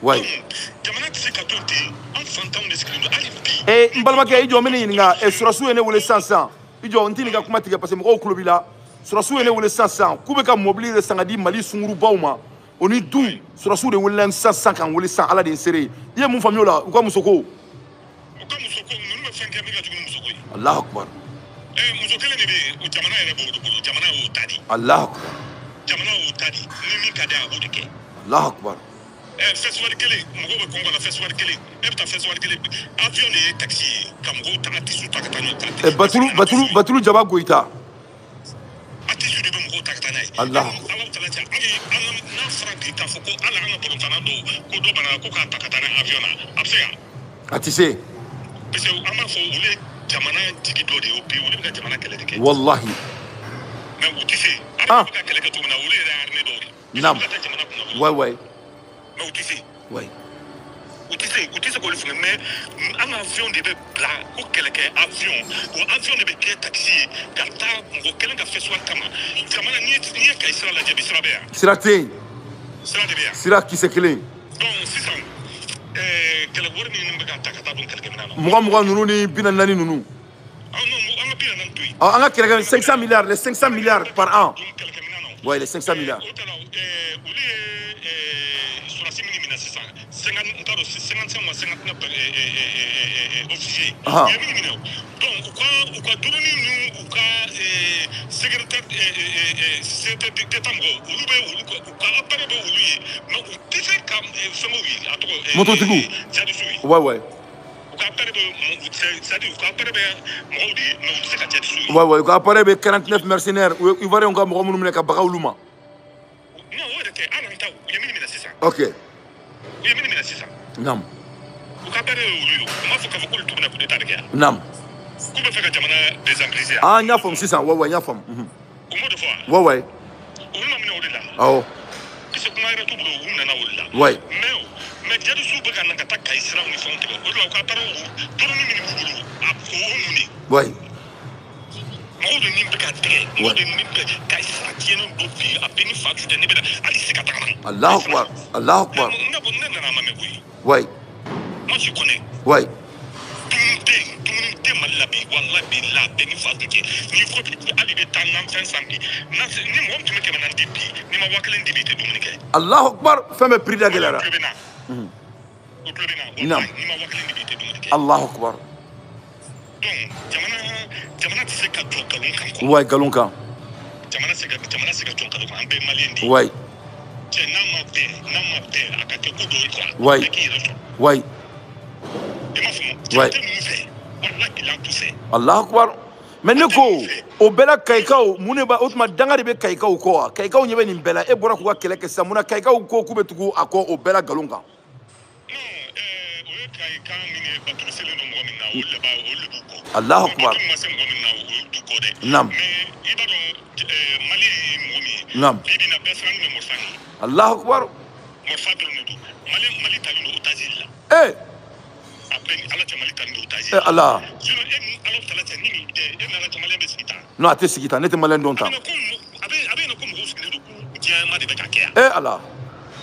ouais jamana tse ka tonti en fantam de screen alibi mbalma ke ijo meni nga surasu ene wole sansan ijo ntini ga kuma tige parce que mo kulobi la surasu ene wole sansan kube ka mobiliser sangadi mali sunguru bawma oni du surasu de wole sansan kan wole san ala de sere ye mun famio la ko musoko nous me fait que avec la musoko Allahu Akbar musoko le be jamana ere bo jamana o tadi Allahu Akbar jamana o tadi ni kada o de ke Allahu Akbar festival kele mogo be kongo na festival kele festival kele avion et taxi kamgo tanati suta katano batulu jaba goita ati su de mogo takatana Allah. ala tala cɛ hali n'a fɔra bi k'a fɔ ko hali an ka balontanna dɔw ko dɔ banna ko k'a ta ka taa n'a avion na a bɛ se ka. A tɛ se. parce que an b'a fɔ olu ye jamana jigi dɔ de ye o bi olu bɛ ka jamana kɛlɛ de kɛ. Wallahi. mais u tɛ se. ala bɛ ka kɛlɛ kɛ cogo min na olu yɛrɛ ye armée dɔw de. Naam. u ka taa jamana kunna. Ouais. mais u tɛ se. Ouais. u tɛ se k'olu fɛngɛ mais an ka avion de bɛ bila ko kɛlɛkɛ avion o avion de bɛ kɛ taxi ye ka taa mɔgɔ kelen ka festival kama jamana n'i ye Kayi sira lajɛ bi sira bɛ yan. Sira tɛ yen. sira de bɛ yan. Sira kisɛ kelen. donc sisan kɛlɛ wari min bɛ ka ta ka taa don kɛlɛkɛminɛn na. Mugan ninnu ni 44 ninnu. non an ka bi naani to yen. An ka kɛlɛkɛ 500 milliards, les 500 milliards par an. don kɛlɛkɛminɛn na. Ouais, les 500 milliards. o tala olu ye sɔrɔdasi min minɛ sisan 50 n t'a dɔn 55 ou 59 officiers. u ye min minɛ o donc u ka drone ninnu u ka secrétaire d'état mɔgɔw olu bɛ u ka appareil bɛ olu ye mais u tɛ se ka fɛngɛw ye a tɔgɔ. mototigiw. jadisiw ye. Ouais. u ka appareil bɛ c'est-à-dire u ka appareil bɛ mɔgɔw de ye mais u tɛ se ka jadisiw ye. Ouais. U ka appareil bɛ 49 mercenaires. Ivoiriens ka mɔgɔ minnu minɛ ka baga olu ma. non o yɛrɛ tɛ hali an ta u ye min minɛ sisan. Ok. u ye min minɛ sisan. Naam. u ka appareil ye olu ye u m'a fɔ k'a fɔ k'olu tuguna coup d'état de kɛ yan. Naam. k'u bɛ fɛ ka jamana désencriser yan. Ah, n y'a faamu sisan. Ouais, n y'a faamu. u m'o de fɔ wa. Ouais. olu ma minɛ o de la. Awɔ. puisque kuma yɛrɛ t'u bolo u nana o de la. Ouais. mais jadisiw bɛ ka na ka taa Kayi siraw ni fɛnw tigɛ o de la u ka appareil drone min b'u bolo a o mun de. Ouais. mɔgɔw de nin bɛ ka tigɛ mɔgɔw de nin bɛ Kayi sira tiɲɛnen dɔ bi a bɛɛ ni fa tu tɛ ne bɛ na hali se ka taga na. Allahu Akbar. Allahu Akbar. ne nana a ma mɛn koyi. Ouais. moi je connais. Ouais. dumuni tɛ Mali la bi walahi bilahi a bɛɛ ni fa tu tɛ n'i ko bi hali bɛ taa nanfɛn san bi ni mɔgɔ min tun bɛ 400 di bi n'i ma 1000 di bi i tɛ dumuni kɛ. Allahu Akbar. Fɛn bɛ prix da gɛlɛyara. o tulo bɛ na. o tulo bɛ na Naam. wallahi n'i ma 1000 di bi i tɛ dumuni kɛ. Allahu Akbar. donc jamana tɛ se ka jɔ nkalon kan quoi. Ouais, nkalon kan. jamana se ka jɔ nkalon kan an bɛɛ maliyɛn de ye. Ouais. cɛ n'a ma bɛn a ka kɛ ko dɔ ye quoi. Ouais. bɛɛ k'i yɛrɛ sɔrɔ. Ouais. i m'a faamu. Ouais. cɛ tɛ ninnu fɛ walahi bilahi t'u fɛ. Allahu Akbar. Mais ne ko o bɛɛ la Kayikaw mun de b'a o tuma danga de bɛ Kayikaw kɔ wa Kayikaw ɲɛ bɛ nin bɛɛ la e bɔra k'u ka kɛlɛ kɛ sisan mun na Kayikaw ko k'u bɛ tugu a kɔ o bɛɛ la nkalon kan. non o ye Kayikan min ye baturu selen don mɔgɔ min na olu de b'u kɔ. Allahu Akbar. baturu ma se mɔgɔ min na olu t'u kɔ dɛ. Naam. mais i b'a dɔn Mali ye mɔgɔ min ye. Naam. bi bi in na bɛɛ siranlen bɛ Mɔrifa ɲɛ. Allahu Akbar. Mɔrifa dɔrɔn de don Mali talen don otage la. a bɛɛ ni Ala cɛ Mali talen don otage la. Allah. sinon e ni Ala tala cɛ ni e ni Ala cɛ Maliyɛn bɛ sigi tan. Non, a tɛ sigi tan ne tɛ maliyɛn dɔn tan. a bɛ yen nɔ ko mɔgɔw sigilen don ko diɲɛma de bɛ ka kɛ yan. Allah.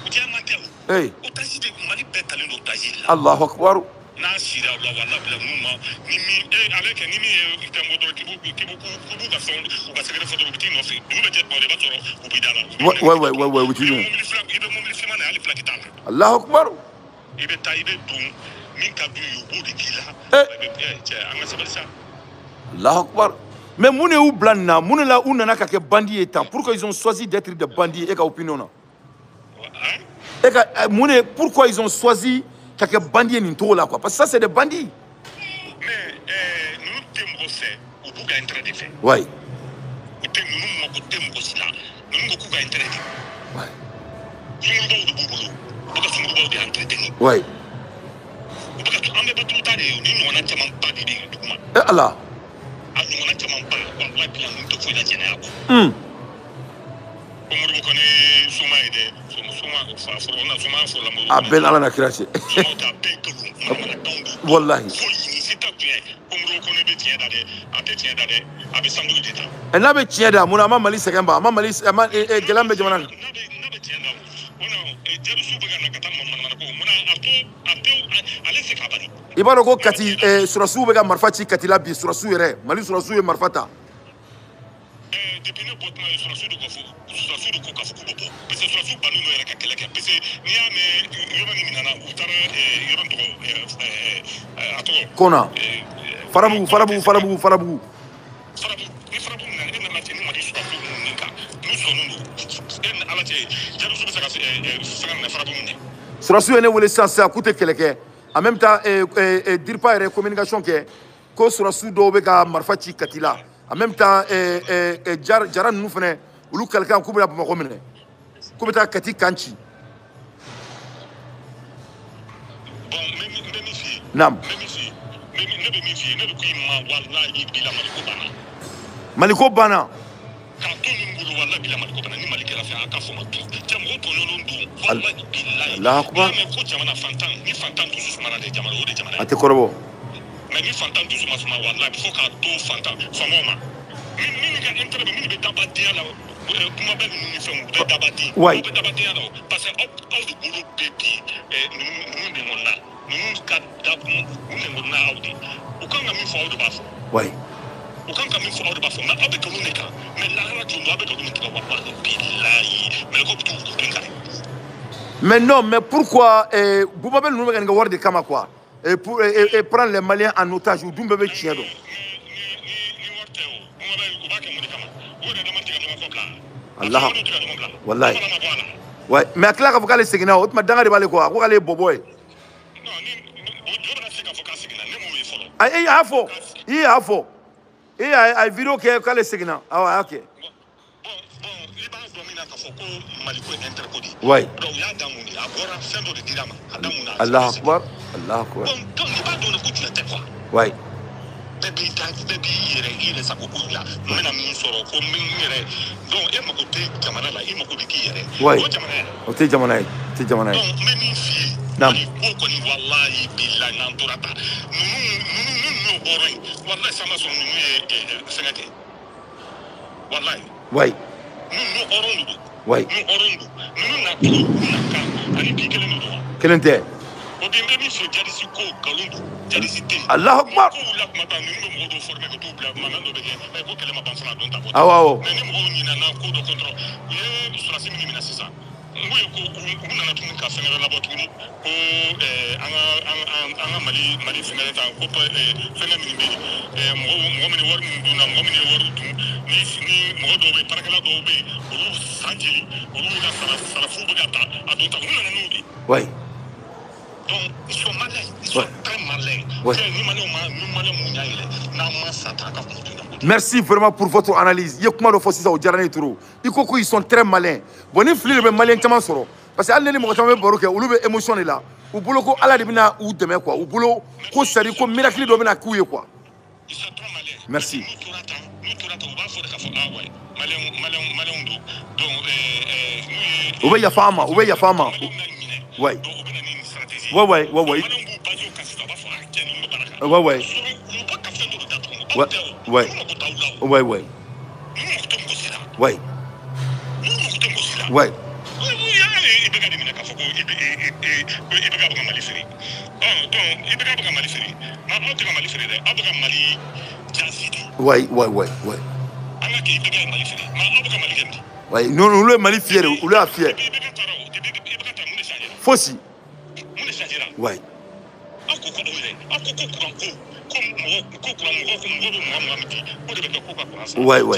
diɲɛma tɛ o. otage de Mali bɛɛ talen don otage la. Allahu Akbar. n'a sira o la wala bila ninnu ma ni min ale kɛ ni min ye tɛmɛ dɔrɔn k'i b'u ka fɛnw u ka sɛgɛrɛ fɔ dɔrɔn u bɛ t'i nɔfɛ dugu bɛ jɛ tuma i b'a sɔrɔ u b'i da la. Ouais, u t'i ɲɛ. i bɛ mobili fiman na hali filaki t'a la. Allahu Akbar. i bɛ taa i bɛ don min ka d'u ye u b'o de k'i la. cɛ an ka sabali sa. Allahu Akbar. Mais mun de y'u bila nin na mun de la u nana ka kɛ bandit ye tan pourquoi ils ont choisi d'être des bandits e ka opinion na. E ka mun de pourquoi ils ont choisi ka kɛ bandit ye nin cogo la quoi parce que ça c'est des bandits. mais ninnu tɛ mɔgɔ fɛ u b'u ka intérêt de fɛ. Ouais. u tɛ ninnu mako tɛ mɔgɔ si la ninnu ko k'u ka intérêt de. Ouais. sungurubaw de b'u bolo u bɛ ka sungurubaw de entretenir. Ouais. u bɛ ka an bɛ baturu ta de ye ni ɲɔgɔnna camanba de bɛ yen dugu ma. Allah. a ɲɔgɔnna camanba walahi bila ninnu tɛ foyi la jɛnɛya kɔ. ko Modibo Kane ye soma ye dɛ soma fa fɔlɔ na soma fɔlɔ la Modibo Kane. A bɛɛ n'Ala na kira cɛ. somaw t'a bɛɛ nkalon manamanakanw don. Wallahi. foyi ɲini si tɛ tiɲɛ ko Modibo Kane bɛ tiɲɛ da dɛ a tɛ tiɲɛ da dɛ a bɛ sangolo de ta. N'a bɛ tiɲɛ da mun na a ma Mali sɛgɛn ban a ma Mali gɛlɛya bɛ jamana na. n'a bɛ tiɲɛ da o na jadisiw bɛ ka na ka taa manamanakanw mun na a to ale se ka bali. I b'a dɔn ko Kati surasiw bɛ ka marifa ci Kati la bi surasiw yɛrɛ Mali surasiw ye marifa ta. depuis ne bɔ tuma ye surasiw de ko k'a fɔ k'u bɛ bɔ parce que surasiw bannen don yɛrɛ ka kɛlɛ kɛ parce que n'i y'a mɛn yɔrɔ min minɛna u taara yɔrɔ tɔgɔ a tɔgɔ. Kona. Farabugu. ni Farabugu minɛ e nana cɛ ni Mali surasiw ninnu nin kan n'u sɔnnen don e ni Ala cɛ jadisiw bɛ se ka fɛngɛ minɛ Farabugu minɛ. Surasiw ye ne wele sisan k'u tɛ kɛlɛ kɛ en même temps DIRPA yɛrɛ communication kɛ ko surasiw dɔw bɛ ka marifa ci Kati la en même temps jara ninnu fana olu kalkan ku bena Bamako minɛ ku bɛ taa Kati Kanci naam Maliko bana Allah akbar ate kɔrɔbɔ mais ni fantan dusu ma suma wallahi il faut ka to fantan famoma min ka intérêt min be dabadiya la kuma bɛ ninnu ni fɛnw bɛ dabadi ouais bɛ dabadiya la parce que aw de bolo bɛ bi ninnu de ŋɔnna ninnu ka dabu ninnu de ŋɔnna aw de u kan ka min fɔ aw de b'a fɔ ouais u kan ka min fɔ aw de b'a fɔ mais aw bɛ nkalon de kan mais lahara tun aw bɛ nkalon de tigɛ wallahi bilahi mais ko bɛ t'u den kari mais non mais pourquoi Boubabel nous bɛ ka nin kɛ wari de kama quoi et prendre les Maliens en otage ou dun bɛɛ bɛ tiɲɛ dɔn Allah wallahi ouais mais akila ka fɔ k'ale seginna o tuma danga de b'ale kɔ ko k'ale ye bɔbɔ ye i y'a fɔ i y'a video kɛ k'ale seginna awɔ a y'a kɛ ouais Allah akbar Allah akbar ouais ouais o tɛ jamana ye tɛ jamana ye naam ouais ouais kelen tɛ Allah akbar awɔ ouais donc ils sont malins, ils sont très malins. Ouais. Merci vraiment pour votre analyse. Il y a comment faut ça au Djarani Touro. Ils sont très malins. Bon, ils font les malins tellement soro. Parce que à l'époque où on baroque, on a émotion là. Au boulot ko ala de bina ou demain quoi. Au boulot ko sari ko miracle do bina couiller quoi. Ils sont très malins. Merci. Ya fama. Ouais. Ouais. Ouais, nous le Mali fier, ou le fier. Fossi. Ouais. Ouais.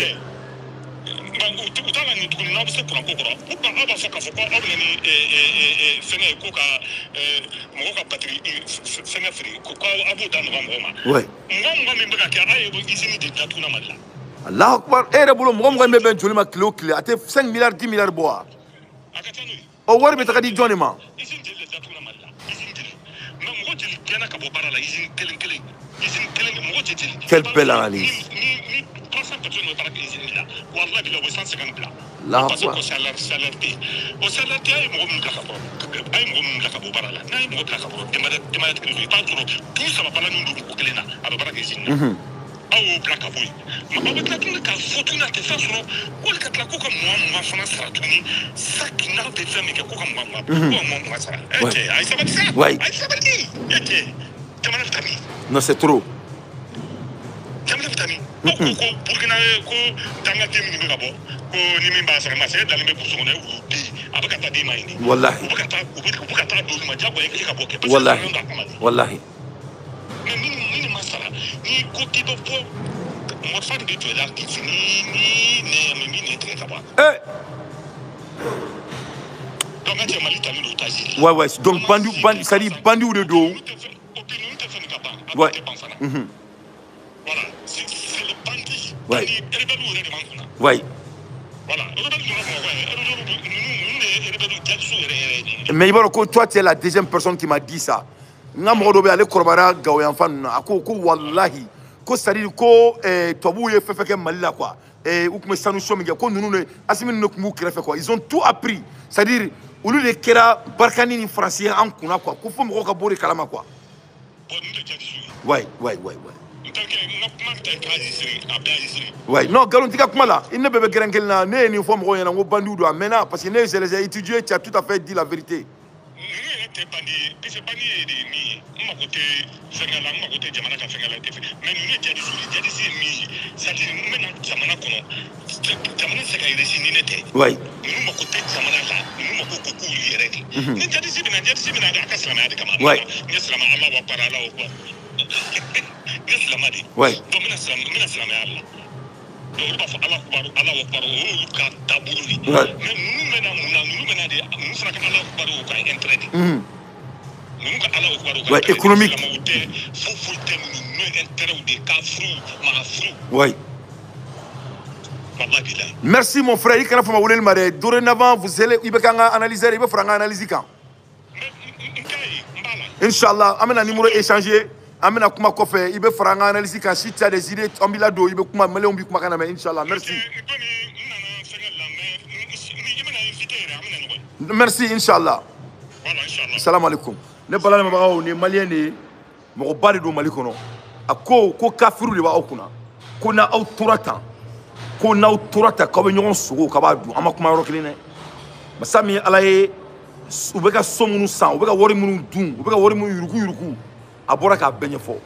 Allah akbar. Eh rebolo mo mo be ben jolima kilo ate 5 milliards 10 milliards bois. O wari be takadi jonima. Quelle belle analyse. La non, c'est trop. Wallahi. Ouais, donc bandu, ça dit bandu de dos. Ouais. Voilà, c'est le bandit. Ouais. Ouais. Voilà. Mais toi, tu es la deuxième personne qui m'a dit ça. Namodobe ale korbara gawe enfant na ko wallahi ko c'est-à-dire ko tobu ye fefeke malila quoi ou comme sanu somi ko nunu ne asimi ne kumu krefe quoi ils ont tout appris c'est-à-dire au lieu de kera barkani ni français en kuna quoi ko fo mo ka bori kalama quoi ouais ouais non garantika kuma la il ne bebe grenkel na ne ni fo mo yana ngo bandu do amena parce que ne je les ai étudiés, tu as tout à fait dit la vérité. Oui. Oui. Ouais, économique. Oui. Merci mon frère. Dorénavant, vous allez analyser, il va analyser quand. Inch'Allah, amena numéro échangé. Amena kuma kofe, il va faire analyser quand si tu as des idées, on bila do, il va kuma mêler on bi kuma kana mais Inch'Allah. Merci. Merci Inch'Allah. Salam alaikum. Ne bala ma bawo ni malien ni mo bari do mali kono ako ko kafiru de ba okuna ko na autorata ko be nyon sugo ka ba du amakuma ro kline masami alaye ubeka somunu san ubeka wori munu dun ubeka wori munu yuruku abora ka benye fo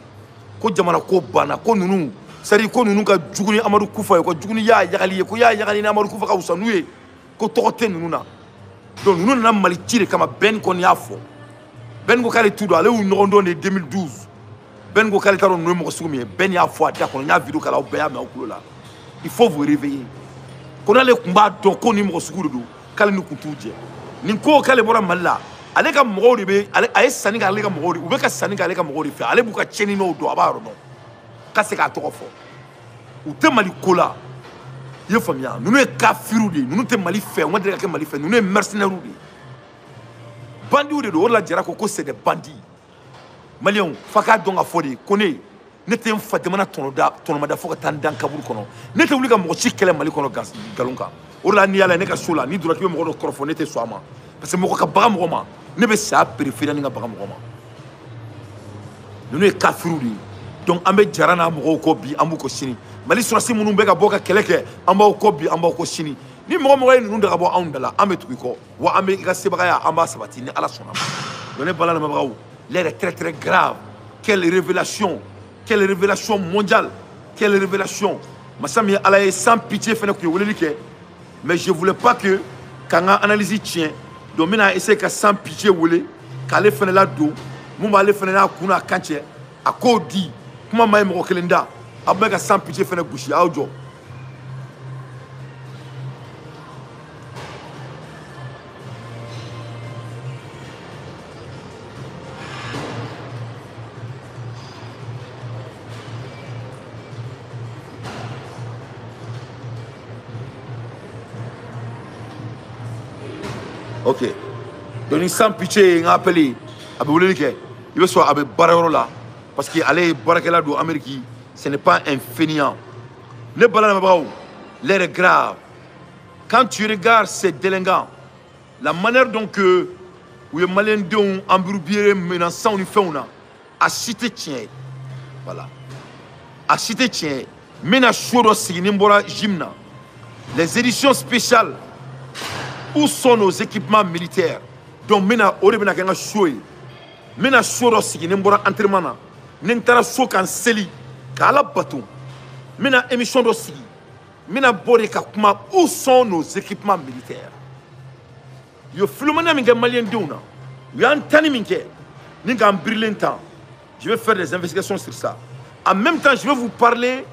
ko jamana ko bana ko nunu sari ko nunu ka juguni amadu kufa ko juguni ya yagali ko ya yagali na amadu kufa ka usanuye ko tokote nunu na donc nunu na mali tire kama ben kon ya fo Ben go kale tout aller ou nondo de 2012 Ben go kale taro no mo sugumi ben ya fo ata ko nya vidéo kala o be ya me okulo la il faut vous réveiller ko na le kumba don ko ni mo suguru do kale ni kutuje ni ko kale bora malla ale ka mo de be ale ay sani ka ale ka mo de u be ka sani ka ale ka mo de fe ale bu ka cheni no do abaro no ka se ka to fo u te mali kola ye famia nous ne kafiru de nous te mali fe on dirait que mali fe nous ne mercenaires de bandits de la dira ko c'est des bandits malion faka donga fodi kone nete mfatemana tonoma foka tandan kaburu kono nete wuli ka mo ci kele mali kono gas galunka orla ni yala ne ka sola ni dura ki mo ko korfo nete soama parce que mo ka baga mo ma ne be sa préférer ni nga baga mo ma nous ne kafiru di donc ambe jarana mo ko bi amu ko sini mali surasi munu be ka boka keleke amba ko bi amba ko sini ni mo ye nunu daga bo andala ambe tuko wa ambe ka sebaya amba sabati ni ala sona donné bala na mabaw l'air est très très grave quelle révélation mondiale quelle révélation masami ala est sans pitié fene ko woleli ke mais je voulais pas que quand on analyse tient donc mina essayer ka sans pitié wolé kale fene la do mo ba le fene na kuna kanche akodi kuma mai mo kelenda abbe ka sans pitié fene bushi awjo. Ok. Donc, sans pitié, il a appelé. Il veut soit avec Barayorola. Parce qu'il allait Barakela de l'Amérique. Ce n'est pas un fainéant. Le balanabaou, l'air est grave. Quand tu regardes ces délinquants, la manière dont que les Maliens ont embrouillé menaçant une faune, à cité tient. Voilà. À cité tient. Mena Choro Signembora Jimna. Les éditions spéciales. Où sont nos équipements militaires? Donc, maintenant, on est en train Mena Choro Signembora entraînement. N'entara Sokan Seli. Kala Batou. Mena émission d'Ossi. Mena Bore Kakuma. Où sont nos équipements militaires? Yo Filomena Minga Malien Douna. Yo Antani Minke. Ninga brillant temps. Je vais faire des investigations sur ça. En même temps, je vais vous parler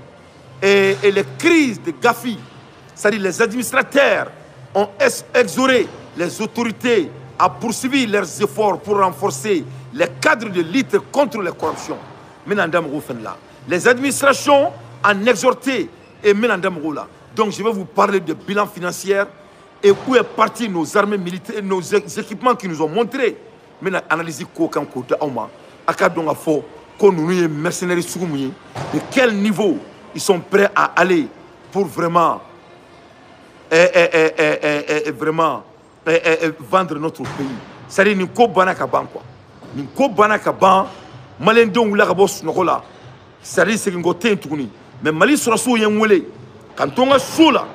et les crises de Gafi. C'est-à-dire les administrateurs ont exhorté les autorités à poursuivre leurs efforts pour renforcer les cadres de lutte contre la corruption. Les administrations ont exhorté et Donc je vais vous parler de bilan financier et où est parti nos armées militaires, nos équipements qui nous ont montré. Maintenant, analyse quoi côté Auma. Akadonga fo, qu'on nous est mercenaires soumouillés. De quel niveau ils sont prêts à aller pour vraiment, vendre notre pays. C'est-à-dire, nous sommes banakaban quoi. Nous sommes banakaban, malin don la rabos nokola. C'est-à-dire, c'est qu'on a tourné. Mais Mali sera sous un wole. Quand on a sous là,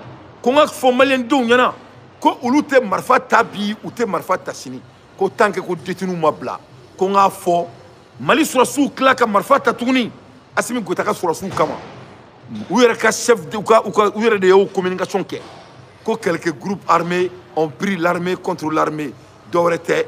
quand on a fait malin don yana, quand on a marfa tabi ou te marfa tassini, quand tant que qu'on détenu mabla, qu'on a fait Mali sera sous claque marfa tatouni, asimi gotaka sera sous kama. Où est le chef de où est de communication que quelques groupes armés ont pris l'armée contre l'armée d'Oreté